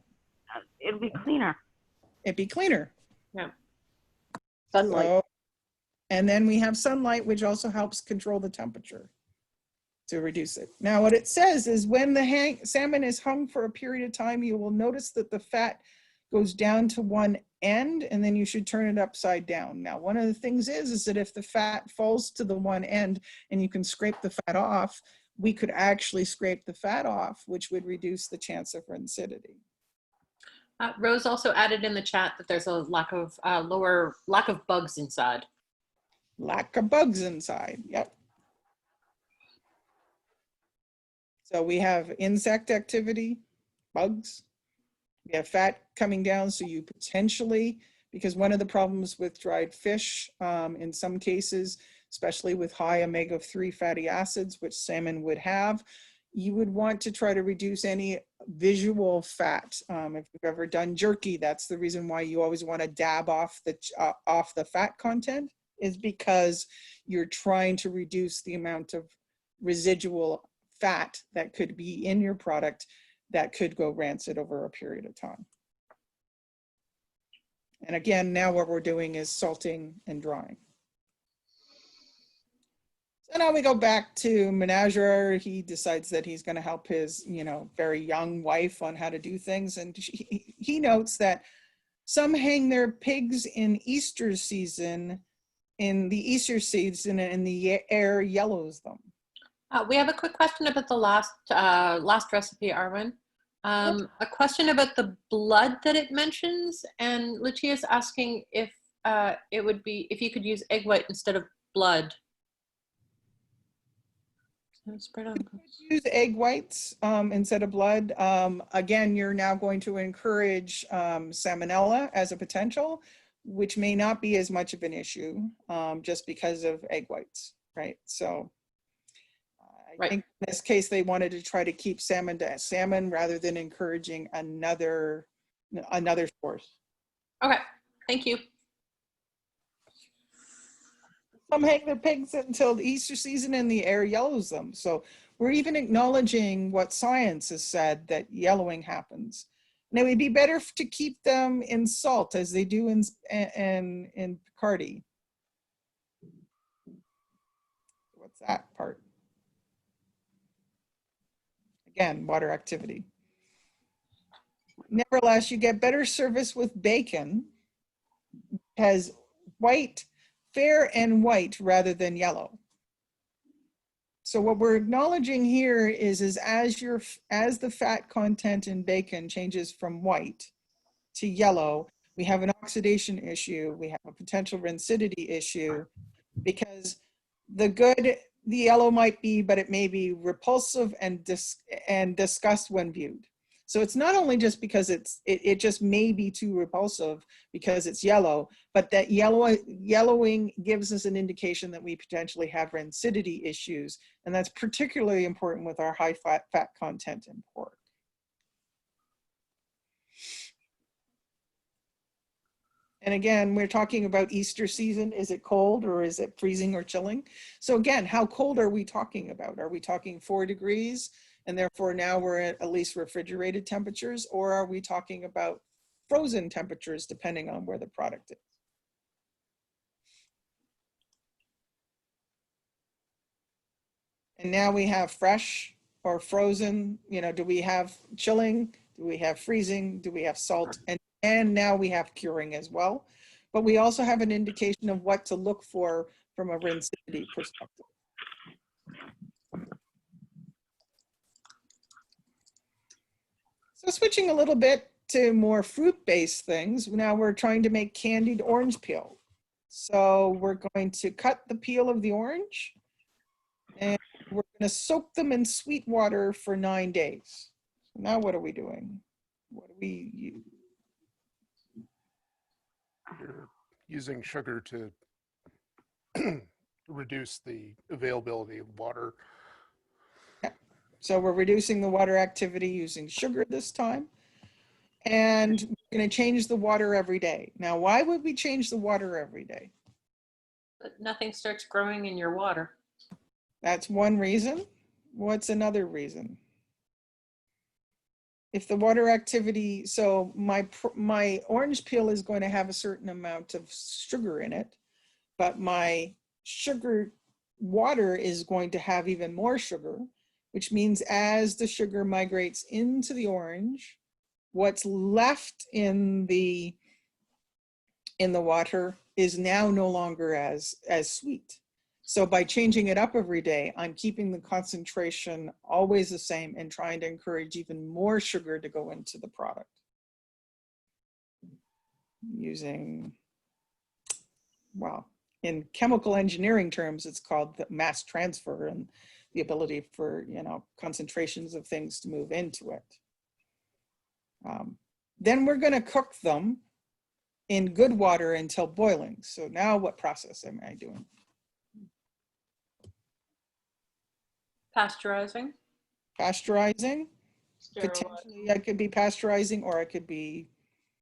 It'll be cleaner. It'd be cleaner. Yeah. Sunlight. So, and then we have sunlight, which also helps control the temperature to reduce it. Now, what it says is when the salmon is hung for a period of time, you will notice that the fat goes down to one end and then you should turn it upside down. Now, one of the things is that if the fat falls to the one end and you can scrape the fat off, we could actually scrape the fat off, which would reduce the chance of rancidity. Rose also added in the chat that there's a lack of bugs inside. Lack of bugs inside, yep. So we have insect activity, bugs. We have fat coming down, so you potentially, because one of the problems with dried fish, in some cases, especially with high omega-3 fatty acids, which salmon would have, you would want to try to reduce any visual fat. If you've ever done jerky, that's the reason why you always want to dab off the fat content, is because you're trying to reduce the amount of residual fat that could be in your product that could go rancid over a period of time. And again, now what we're doing is salting and drying. So now we go back to Menagerie. He decides that he's going to help his, very young wife on how to do things. And he notes that some hang their pigs in Easter season, and the air yellows them. We have a quick question about the last recipe, Arwyn. A question about the blood that it mentions, and Lucia's asking if if you could use egg white instead of blood. Spread on. Use egg whites instead of blood. Again, you're now going to encourage salmonella as a potential, which may not be as much of an issue just because of egg whites, right? So I think in this case, they wanted to try to keep salmon to salmon rather than encouraging another source. Okay, thank you. Some hang their pigs until the Easter season and the air yellows them. So we're even acknowledging what science has said, that yellowing happens. And it would be better to keep them in salt as they do in Picardy. What's that part? Again, water activity. Nevertheless, you get better service with bacon, because fair and white rather than yellow. So what we're acknowledging here is as the fat content in bacon changes from white to yellow, we have an oxidation issue, we have a potential rancidity issue, because the yellow might be, but it may be repulsive and disgust when viewed. So it's not only just because it just may be too repulsive because it's yellow, but that yellowing gives us an indication that we potentially have rancidity issues. And that's particularly important with our high fat content in pork. And again, we're talking about Easter season. Is it cold or is it freezing or chilling? So again, how cold are we talking about? Are we talking 4 degrees? And therefore now we're at least refrigerated temperatures, or are we talking about frozen temperatures depending on where the product is? And now we have fresh or frozen, do we have chilling? Do we have freezing? Do we have salt? And now we have curing as well. But we also have an indication of what to look for from a rancidity perspective. So switching a little bit to more fruit-based things, now we're trying to make candied orange peel. So we're going to cut the peel of the orange, and we're going to soak them in sweet water for 9 days. So now what are we doing? What do we use? You're using sugar to reduce the availability of water. So we're reducing the water activity using sugar this time. And we're going to change the water every day. Now, why would we change the water every day? But nothing starts growing in your water. That's one reason. What's another reason? If the water activity, so my orange peel is going to have a certain amount of sugar in it, but my sugar water is going to have even more sugar, which means as the sugar migrates into the orange, what's left in the water is now no longer as sweet. So by changing it up every day, I'm keeping the concentration always the same and trying to encourage even more sugar to go into the product. Using, well, in chemical engineering terms, it's called the mass transfer and the ability for, you know, concentrations of things to move into it. Then we're going to cook them in good water until boiling. So now what process am I doing? Pasteurizing. Pasteurizing. Sterilize. Potentially I could be pasteurizing, or I could be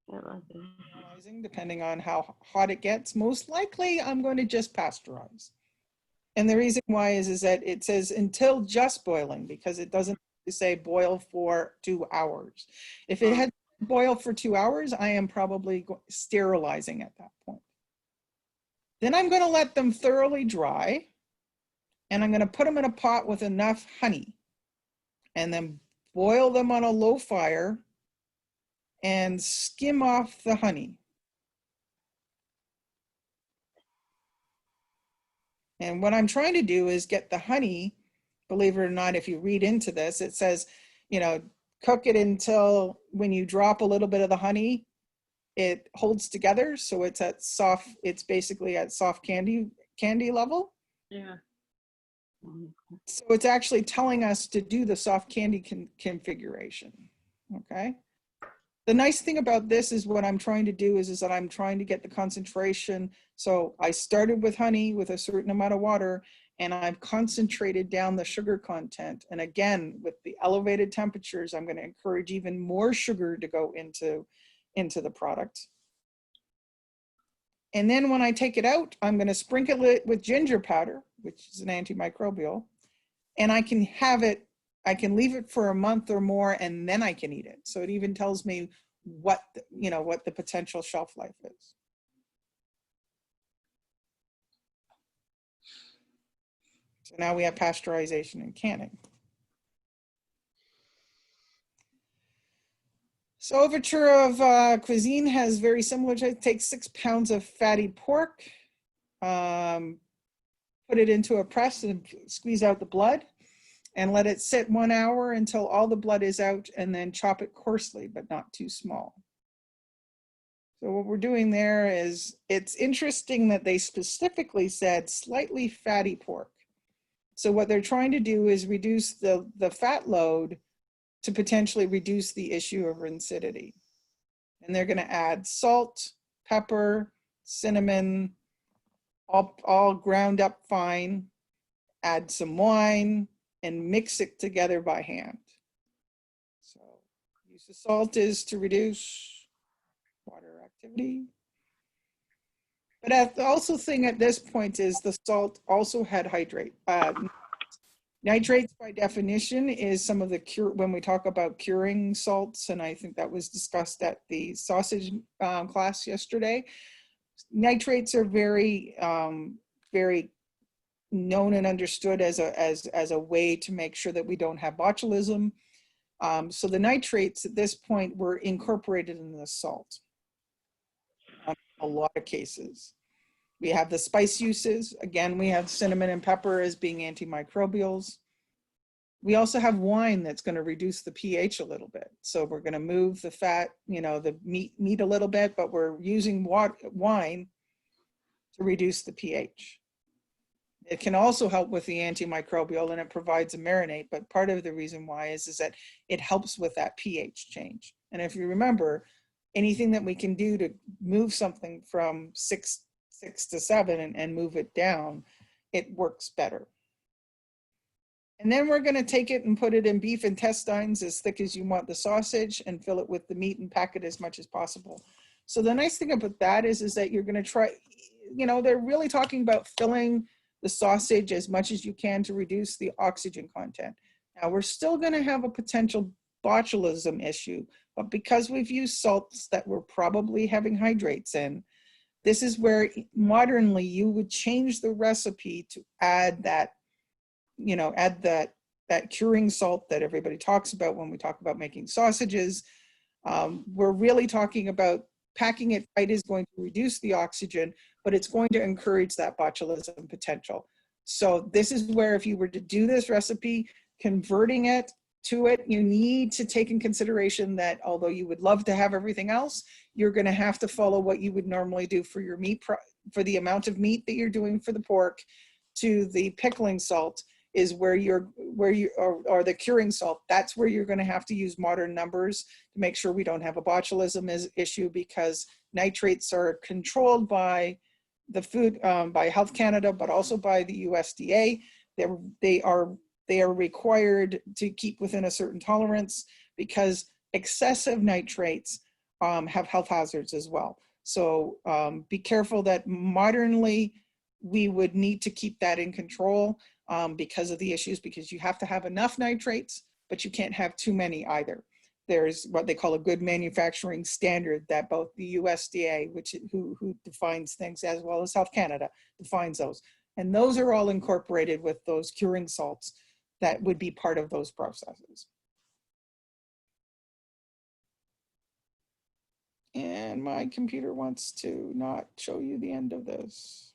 sterilizing, depending on how hot it gets. Most likely I'm going to just pasteurize. And the reason why is that it says until just boiling, because it doesn't say boil for 2 hours. If it had boil for 2 hours, I am probably sterilizing at that point. Then I'm going to let them thoroughly dry, and I'm going to put them in a pot with enough honey, and then boil them on a low fire and skim off the honey. And what I'm trying to do is get the honey, believe it or not, if you read into this, it says, you know, cook it until when you drop a little bit of the honey, it holds together. So it's at soft, it's basically at soft candy level. Yeah. So it's actually telling us to do the soft candy configuration, okay? The nice thing about this is what I'm trying to do is that I'm trying to get the concentration. So I started with honey with a certain amount of water, and I've concentrated down the sugar content. And again, with the elevated temperatures, I'm going to encourage even more sugar to go into the product. And then when I take it out, I'm going to sprinkle it with ginger powder, which is an antimicrobial, and I can have it, I can leave it for a month or more, and then I can eat it. So it even tells me what, you know, what the potential shelf life is. So now we have pasteurization and canning. So Ouverture of Cuisine has very similar, it takes 6 pounds of fatty pork, put it into a press and squeeze out the blood, and let it sit 1 hour until all the blood is out, and then chop it coarsely, but not too small. So what we're doing there is, it's interesting that they specifically said slightly fatty pork. So what they're trying to do is reduce the fat load to potentially reduce the issue of rancidity. And they're going to add salt, pepper, cinnamon, all ground up fine, add some wine, and mix it together by hand. So use of salt is to reduce water activity. But the also thing at this point is the salt also had hydrate. Nitrates by definition is some of the when we talk about curing salts, and I think that was discussed at the sausage class yesterday. Nitrates are very, very known and understood as a way to make sure that we don't have botulism. So the nitrates at this point were incorporated in the salt. A lot of cases. We have the spice uses. Again, we have cinnamon and pepper as being antimicrobials. We also have wine that's going to reduce the pH a little bit. So we're going to move the fat, you know, the meat a little bit, but we're using wine to reduce the pH. It can also help with the antimicrobial, and it provides a marinade, but part of the reason why is that it helps with that pH change. And if you remember, anything that we can do to move something from 6 to 7 and move it down, it works better. And then we're going to take it and put it in beef intestines as thick as you want the sausage, and fill it with the meat and pack it as much as possible. So the nice thing about that is that you're going to try, you know, they're really talking about filling the sausage as much as you can to reduce the oxygen content. Now we're still going to have a potential botulism issue, but because we've used salts that we're probably having hydrates in, this is where modernly you would change the recipe to add that, you know, add that curing salt that everybody talks about when we talk about making sausages. We're really talking about packing it right is going to reduce the oxygen, but it's going to encourage that botulism potential. So this is where if you were to do this recipe, converting it to it, you need to take in consideration that although you would love to have everything else, you're going to have to follow what you would normally do for your meat, for the amount of meat that you're doing for the pork, to the pickling salt is where or the curing salt. That's where you're going to have to use modern numbers to make sure we don't have a botulism issue, because nitrates are controlled by the food, by Health Canada, but also by the USDA. They are required to keep within a certain tolerance, because excessive nitrates have health hazards as well. So be careful that modernly we would need to keep that in control because of the issues, because you have to have enough nitrates, but you can't have too many either. There's what they call a good manufacturing standard that both the USDA, who defines things, as well as Health Canada defines those. And those are all incorporated with those curing salts that would be part of those processes. And my computer wants to not show you the end of this.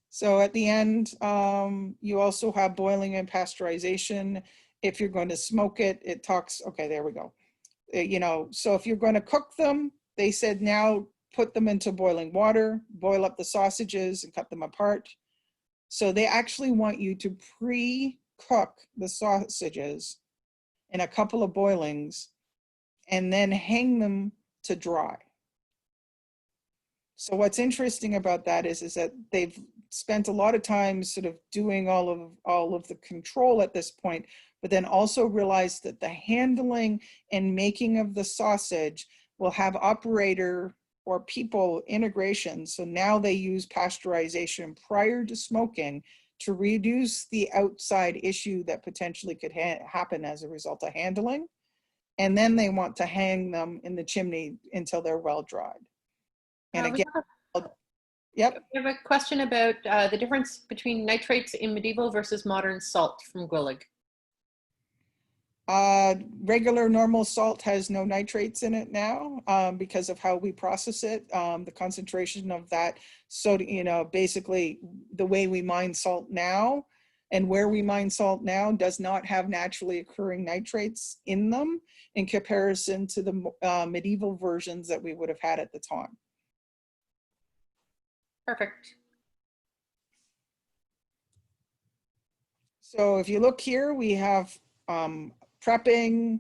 So at the end, you also have boiling and pasteurization. If you're going to smoke it, it talks, okay, there we go. You know, so if you're going to cook them, they said now put them into boiling water, boil up the sausages and cut them apart. So they actually want you to pre-cook the sausages in a couple of boilings and then hang them to dry. So what's interesting about that is that they've spent a lot of time sort of doing all of the control at this point, but then also realized that the handling and making of the sausage will have operator or people integration. So now they use pasteurization prior to smoking to reduce the outside issue that potentially could happen as a result of handling. And then they want to hang them in the chimney until they're well dried. And again, yep. We have a question about the difference between nitrates in medieval versus modern salt from Gwillig. Regular normal salt has no nitrates in it now because of how we process it, the concentration of that. So, you know, basically the way we mine salt now and where we mine salt now does not have naturally occurring nitrates in them in comparison to the medieval versions that we would have had at the time. Perfect. So if you look here, we have prepping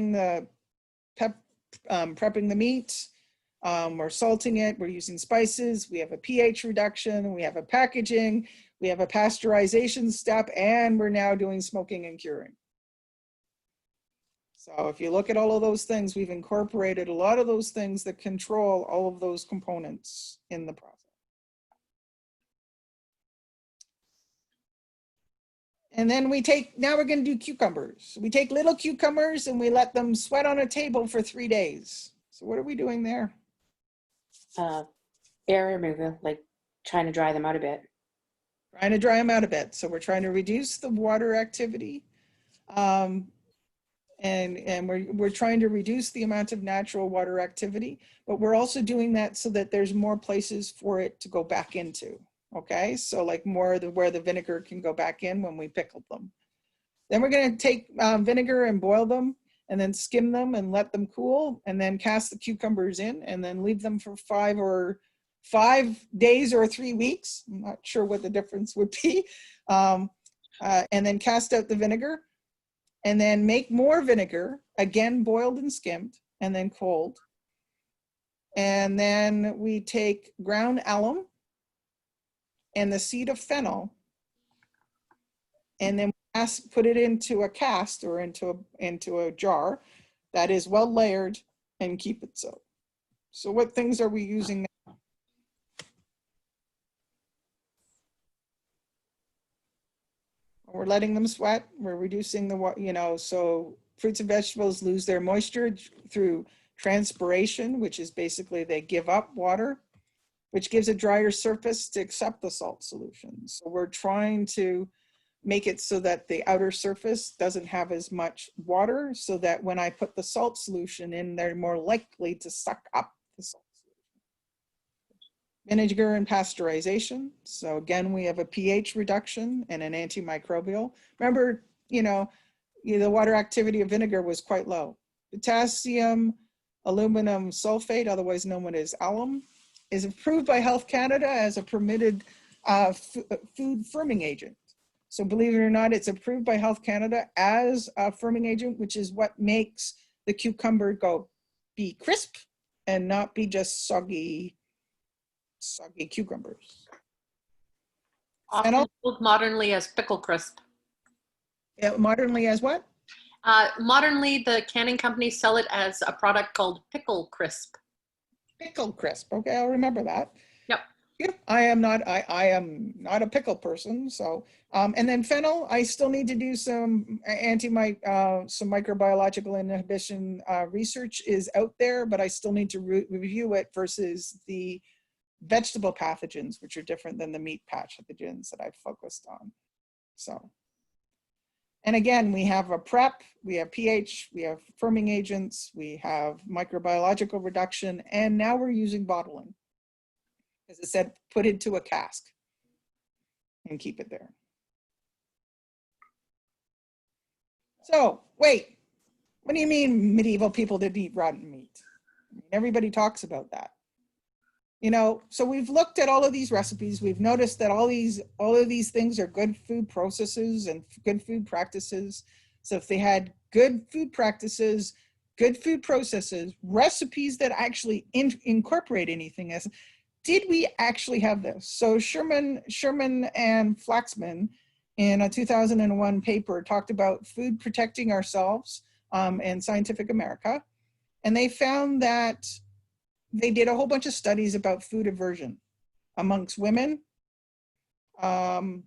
the meat. We're salting it. We're using spices. We have a pH reduction. We have a packaging. We have a pasteurization step, and we're now doing smoking and curing. So if you look at all of those things, we've incorporated a lot of those things that control all of those components in the process. And then now we're going to do cucumbers. We take little cucumbers and we let them sweat on a table for 3 days. So what are we doing there? Air removal, like trying to dry them out a bit. Trying to dry them out a bit. So we're trying to reduce the water activity. And we're trying to reduce the amount of natural water activity, but we're also doing that so that there's more places for it to go back into. Okay, so like more where the vinegar can go back in when we pickled them. Then we're going to take vinegar and boil them and then skim them and let them cool and then cast the cucumbers in and then leave them for 5 days or 3 weeks. I'm not sure what the difference would be. And then cast out the vinegar and then make more vinegar, again boiled and skimmed and then cold. And then we take ground alum and the seed of fennel, and then put it into a cast or into a jar that is well layered and keep it so. So what things are we using now? We're letting them sweat. We're reducing the, you know, so fruits and vegetables lose their moisture through transpiration, which is basically they give up water, which gives a drier surface to accept the salt solution. So we're trying to make it so that the outer surface doesn't have as much water, so that when I put the salt solution in, they're more likely to suck up the salt solution. vinegar and pasteurization. So again, we have a pH reduction and an antimicrobial. Remember, the water activity of vinegar was quite low. Potassium aluminum sulfate, otherwise known as alum, is approved by Health Canada as a permitted food firming agent. So believe it or not, it's approved by Health Canada as a firming agent, which is what makes the cucumber be crisp and not be just soggy cucumbers. Often Fennel, sold modernly as pickle crisp. modernly as what? Modernly, the canning companies sell it as a product called pickle crisp. Pickle crisp. Okay, I'll remember that. Yep. Yep. I am not a pickle person. So, and then fennel, I still need to do some some microbiological inhibition research is out there, but I still need to review it versus the vegetable pathogens, which are different than the meat pathogens that I've focused on. So, and again, we have a prep, we have pH, we have firming agents, we have microbiological reduction, and now we're using bottling. As it said, put it into a cask and keep it there. So, wait, what do you mean medieval people didn't eat rotten meat? I mean, everybody talks about that. So we've looked at all of these recipes. We've noticed that all of these things are good food processes and good food practices. So if they had good food practices, good food processes, recipes that actually incorporate anything as, did we actually have this? So Sherman and Flaxman in a 2001 paper talked about food protecting ourselves in Scientific America. And they found that they did a whole bunch of studies about food aversion amongst women and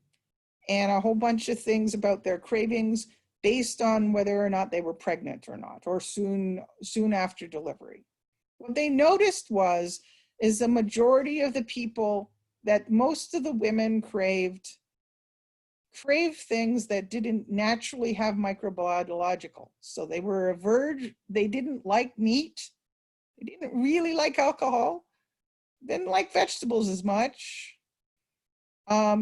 a whole bunch of things about their cravings based on whether or not they were pregnant or not, or soon after delivery. What they noticed is the majority of the people, that most of the women craved things that didn't naturally have microbiological. So they were averse, they didn't like meat, they didn't really like alcohol, didn't like vegetables as much.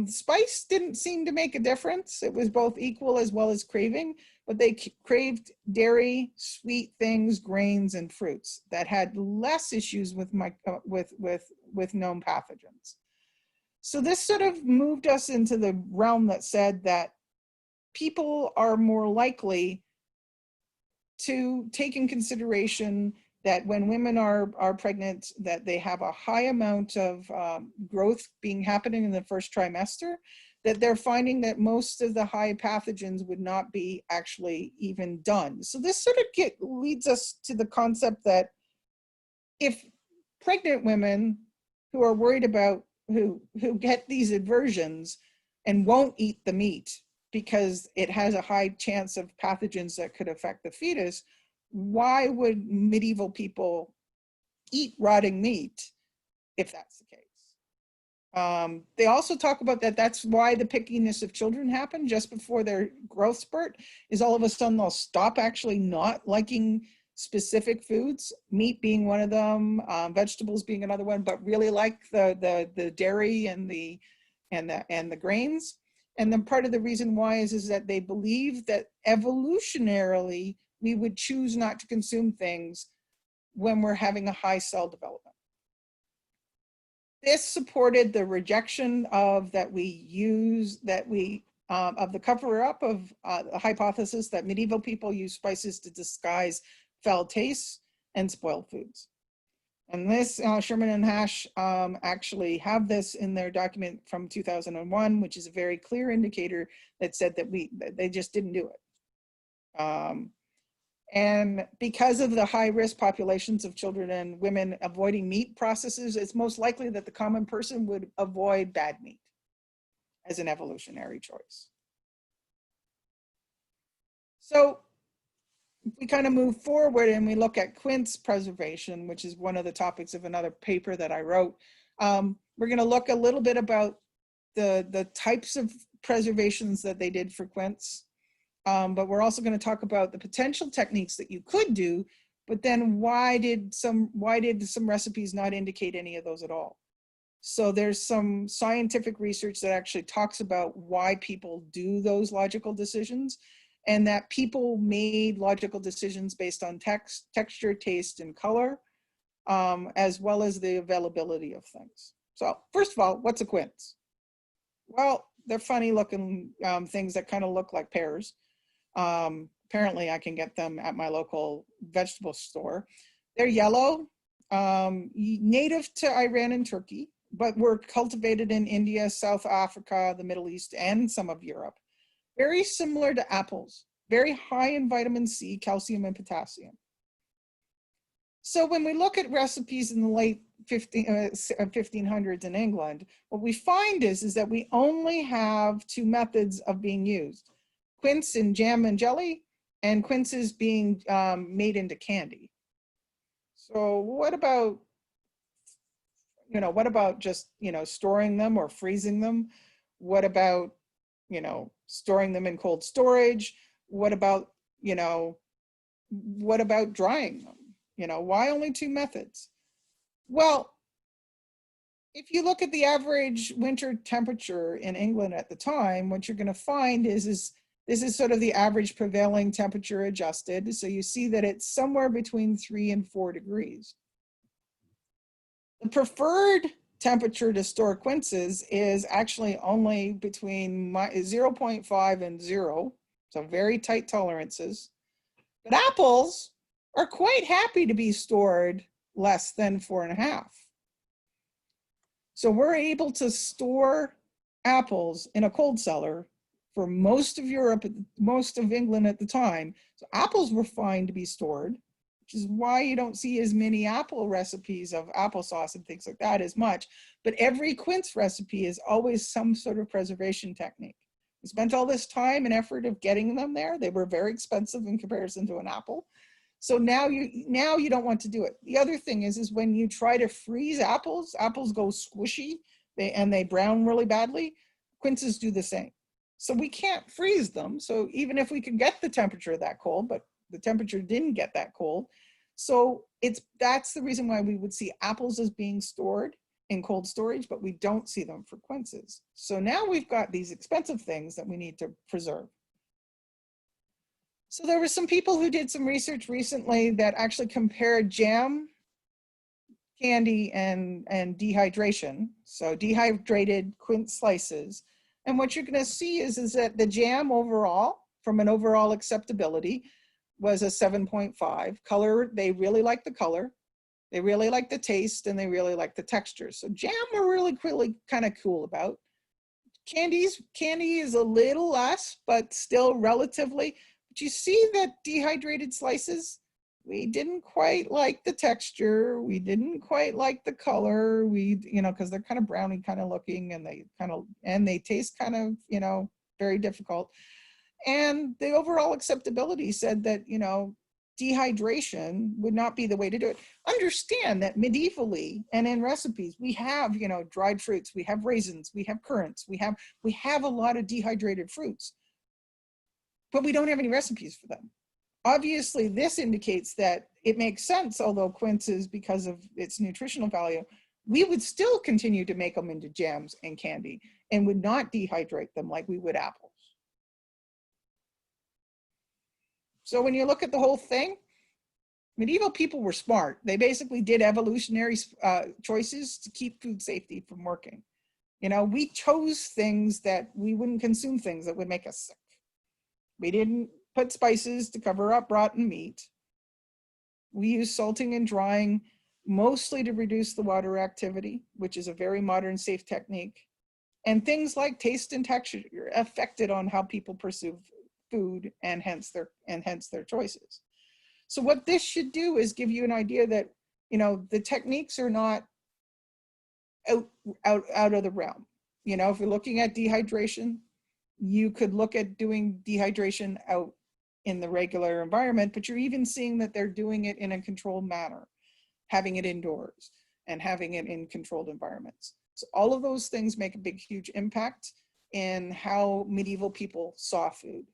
Spice didn't seem to make a difference. It was both equal as well as craving, but they craved dairy, sweet things, grains, and fruits that had less issues with known pathogens. So this sort of moved us into the realm that said that people are more likely to take in consideration that when women are pregnant, that they have a high amount of growth happening in the first trimester, that they're finding that most of the high pathogens would not be actually even done. So this sort of leads us to the concept that if pregnant women who are worried about, who get these aversions and won't eat the meat because it has a high chance of pathogens that could affect the fetus, why would medieval people eat rotting meat if that's the case? They also talk about that's why the pickiness of children happen just before their growth spurt, is all of a sudden they'll stop actually not liking specific foods, meat being one of them, vegetables being another one, but really like the dairy and the grains. And then part of the reason why is that they believe that evolutionarily we would choose not to consume things when we're having a high cell development. This supported the rejection of of the cover up of the hypothesis that medieval people used spices to disguise foul tastes and spoiled foods. And this, Sherman and Hash actually have this in their document from 2001, which is a very clear indicator that said that they just didn't do it. And because of the high risk populations of children and women avoiding meat processes, it's most likely that the common person would avoid bad meat as an evolutionary choice. So we kind of move forward and we look at quince preservation, which is one of the topics of another paper that I wrote. We're going to look a little bit about the types of preservations that they did for quince. But we're also going to talk about the potential techniques that you could do, but then why did some recipes not indicate any of those at all? So there's some scientific research that actually talks about why people do those logical decisions, and that people made logical decisions based on texture, taste, and color, as well as the availability of things. So first of all, what's a quince? Well, they're funny looking things that kind of look like pears. Apparently I can get them at my local vegetable store. They're yellow, native to Iran and Turkey, but were cultivated in India, South Africa, the Middle East, and some of Europe. Very similar to apples, very high in vitamin C, calcium, and potassium. So when we look at recipes in the late 1500s in England, what we find is that we only have two methods of being used: quince in jam and jelly, and quinces being made into candy. So what about, what about just, storing them or freezing them? What about, storing them in cold storage? What about, what about drying them? Why only two methods? Well, if you look at the average winter temperature in England at the time, what you're going to find is this is sort of the average prevailing temperature adjusted. So you see that it's somewhere between 3 and 4 degrees. The preferred temperature to store quinces is actually only between 0.5 and 0, so very tight tolerances. But apples are quite happy to be stored less than 4.5. So we're able to store apples in a cold cellar for most of Europe, most of England at the time. So apples were fine to be stored, which is why you don't see as many apple recipes of applesauce and things like that as much. But every quince recipe is always some sort of preservation technique. We spent all this time and effort of getting them there. They were very expensive in comparison to an apple. So now you don't want to do it. The other thing is when you try to freeze apples go squishy and they brown really badly. Quinces do the same. So we can't freeze them. So even if we could get the temperature that cold, but the temperature didn't get that cold. So that's the reason why we would see apples as being stored in cold storage, but we don't see them for quinces. So now we've got these expensive things that we need to preserve. So there were some people who did some research recently that actually compared jam, candy, and dehydration. So dehydrated quince slices. And what you're going to see is that the jam overall, from an overall acceptability, was a 7.5. Color, they really like the color. They really like the taste, and they really like the texture. So jam we're really kind of cool about. Candy is a little less, but still relatively. But you see that dehydrated slices, we didn't quite like the texture. We didn't quite like the color. Because they're kind of browny kind of looking, and they taste kind of, very difficult. And the overall acceptability said that, dehydration would not be the way to do it. Understand that medievally and in recipes, we have, dried fruits, we have raisins, we have currants, we have a lot of dehydrated fruits, but we don't have any recipes for them. Obviously, this indicates that it makes sense, although quinces, because of its nutritional value, we would still continue to make them into jams and candy and would not dehydrate them like we would apples. So when you look at the whole thing, medieval people were smart. They basically did evolutionary choices to keep food safety from working. We chose things that we wouldn't consume things that would make us sick. We didn't put spices to cover up rotten meat. We used salting and drying mostly to reduce the water activity, which is a very modern, safe technique. And things like taste and texture affected on how people pursue food and hence their choices. So what this should do is give you an idea that, the techniques are not out of the realm. If you're looking at dehydration, you could look at doing dehydration out in the regular environment, but you're even seeing that they're doing it in a controlled manner, having it indoors and having it in controlled environments. So all of those things make a big, huge impact in how medieval people saw food.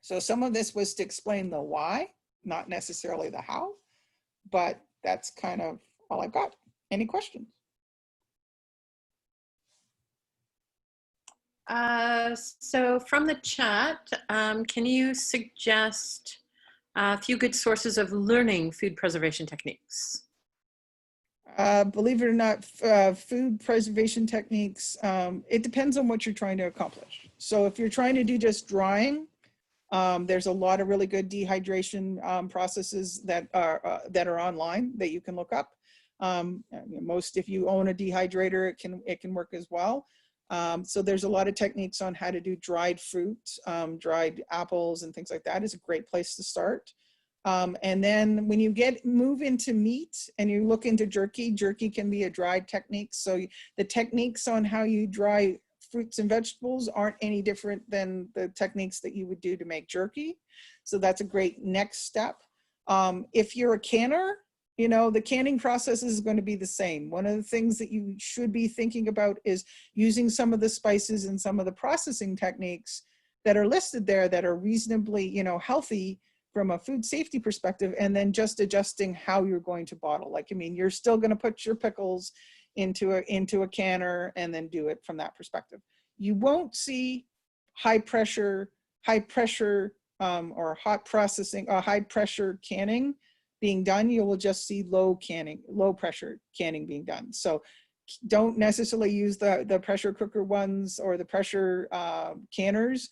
So some of this was to explain the why, not necessarily the how, but that's kind of all I've got. Any questions? So from the chat, can you suggest a few good sources of learning food preservation techniques? Believe it or not, food preservation techniques, it depends on what you're trying to accomplish. So if you're trying to do just drying, there's a lot of really good dehydration processes that are online that you can look up. If you own a dehydrator, it can work as well. So there's a lot of techniques on how to do dried fruit, dried apples and things like that is a great place to start. And then when you move into meat and you look into jerky can be a dried technique. So the techniques on how you dry fruits and vegetables aren't any different than the techniques that you would do to make jerky. So that's a great next step. If you're a canner, the canning process is going to be the same. One of the things that you should be thinking about is using some of the spices and some of the processing techniques that are listed there that are reasonably, healthy from a food safety perspective, and then just adjusting how you're going to bottle. You're still going to put your pickles into a canner and then do it from that perspective. You won't see high pressure or hot processing or high pressure canning being done. You will just see low pressure canning being done. So don't necessarily use the pressure cooker ones or the pressure canners.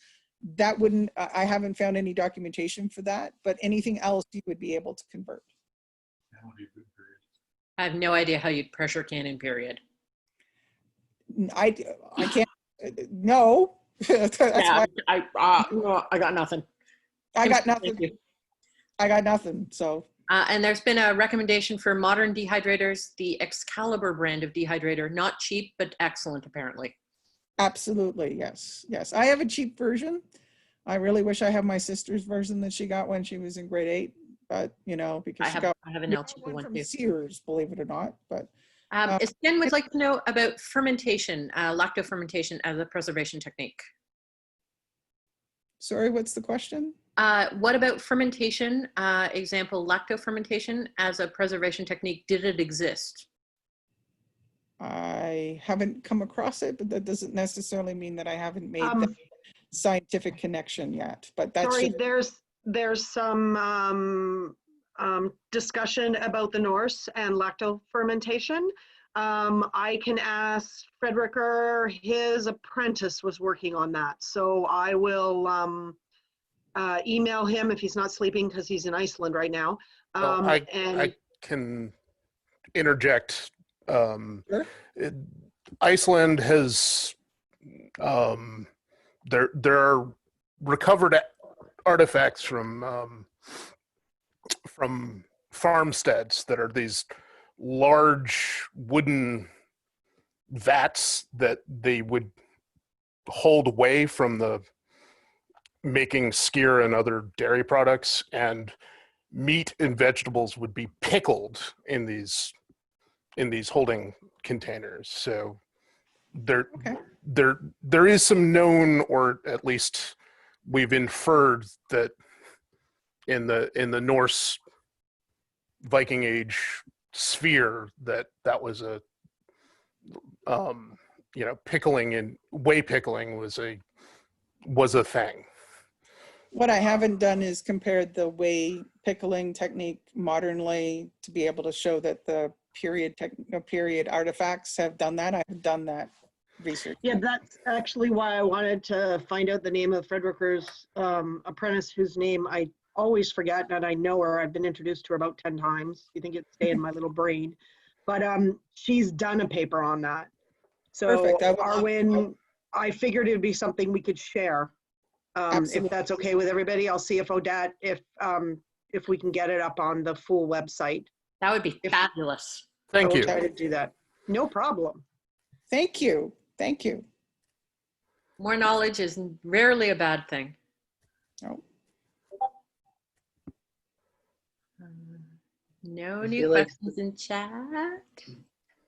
That wouldn't, I haven't found any documentation for that, but anything else you would be able to convert. I have no idea how you'd pressure canning, period. I can't, no. That's yeah, why no, I got nothing. I got nothing, so. And there's been a recommendation for modern dehydrators, the Excalibur brand of dehydrator, not cheap, but excellent apparently. Absolutely, yes. I have a cheap version. I really wish I had my sister's version that she got when she was in grade 8, but because I have an El cheaper one from too. Sears, believe it or not. But Ken would like to know about fermentation, lactofermentation as a preservation technique. Sorry, what's the question? What about fermentation? Example, lactofermentation as a preservation technique. Did it exist? I haven't come across it, but that doesn't necessarily mean that I haven't made the scientific connection yet. But that's sorry, there's some discussion about the Norse and lactofermentation. I can ask Fredericker, his apprentice was working on that. So I will email him if he's not sleeping because he's in Iceland right now. I can interject. Sure. Iceland has, there are recovered artifacts from farmsteads that are these large wooden vats that they would hold away from the making skyr and other dairy products, and meat and vegetables would be pickled in these holding containers. So there is some known, or at least we've inferred that in the Norse Viking Age sphere that was a pickling and whey pickling was a thing. What I haven't done is compared the whey pickling technique modernly to be able to show that the period artifacts have done that. I've done that research. Yeah, that's actually why I wanted to find out the name of Frederick's apprentice, whose name I always forget, and I know her. I've been introduced to her about 10 times. You think it'd stay in my little brain. But she's done a paper on that. So Perfect. Arwyn, I figured it would be something we could share. If that's okay with everybody. I'll see if Odette, if we can get it up on the full website. That would be fabulous. Thank you. Try to do that. No problem. Thank you. Thank you. More knowledge is rarely a bad thing. Oh. No new questions in chat.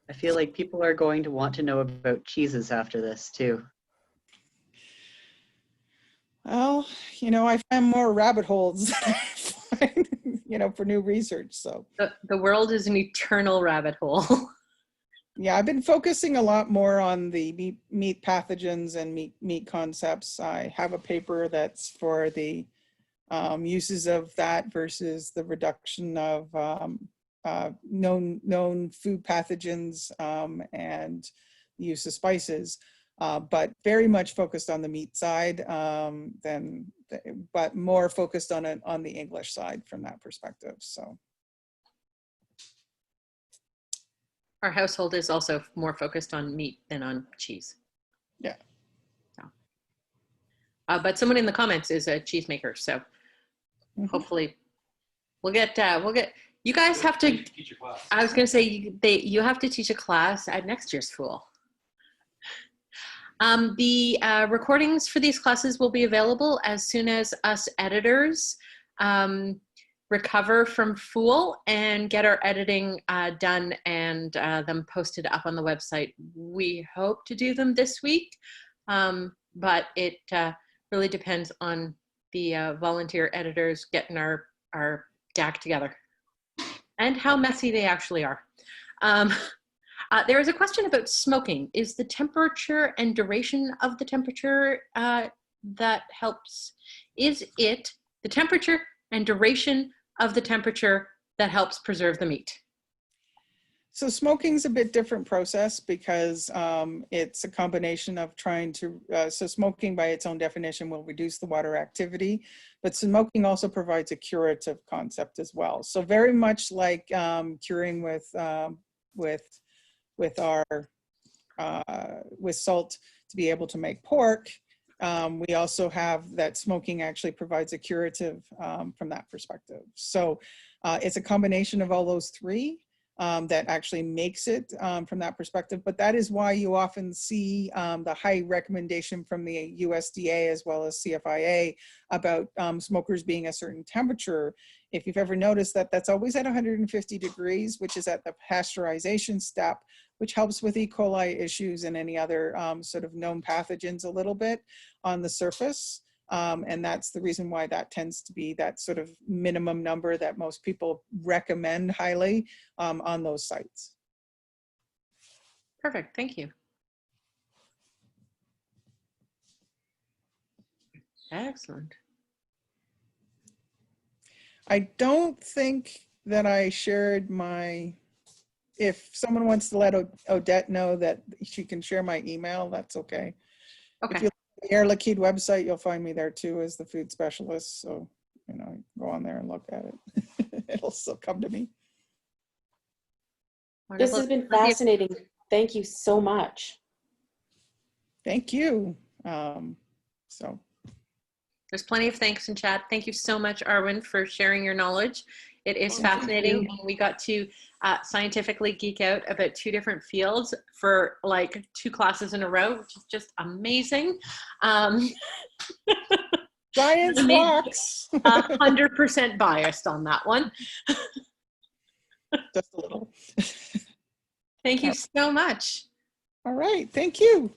I feel like people are going to want to know about cheeses after this too. Well, I find more rabbit holes, for new research. So The world is an eternal rabbit hole. Yeah, I've been focusing a lot more on the meat pathogens and meat concepts. I have a paper that's for the uses of that versus the reduction of known food pathogens and the use of spices, but very much focused on the meat side, but more focused on the English side from that perspective. So. Our household is also more focused on meat than on cheese. Yeah. So. But someone in the comments is a cheesemaker, so hopefully we'll get, you guys have to, teach a class. I was gonna say, you have to teach a class at next year's Fool. The recordings for these classes will be available as soon as us editors recover from Fool and get our editing done and them posted up on the website. We hope to do them this week, but it really depends on the volunteer editors getting our DAC together and how messy they actually are. There is a question about smoking. Is the temperature and duration of the temperature that helps? Is it the temperature and duration of the temperature that helps preserve the meat? So smoking's a bit different process because it's a combination of trying to, so smoking by its own definition will reduce the water activity, but smoking also provides a curative concept as well. So very much like curing with salt to be able to make pork, we also have that smoking actually provides a curative from that perspective. So it's a combination of all those three that actually makes it from that perspective. But that is why you often see the high recommendation from the USDA as well as CFIA about smokers being a certain temperature. If you've ever noticed that, that's always at 150 degrees, which is at the pasteurization step, which helps with E. coli issues and any other sort of known pathogens a little bit on the surface. And that's the reason why that tends to be that sort of minimum number that most people recommend highly on those sites. Perfect, thank you. Excellent. I don't think that I shared my, if someone wants to let Odette know that she can share my email, that's okay. Okay. If you look at the Air Liquide website, you'll find me there too as the food specialist. So, you know, go on there and look at it. It'll still come to me. This has been fascinating. Thank you so much. Thank you. There's plenty of thanks in chat. Thank you so much, Arwyn, for sharing your knowledge. It is fascinating. And we got to scientifically geek out about 2 different fields for like 2 classes in a row, which is just amazing. Science rocks. 100% biased on that one. Just a little. Thank you so much. All right. Thank you.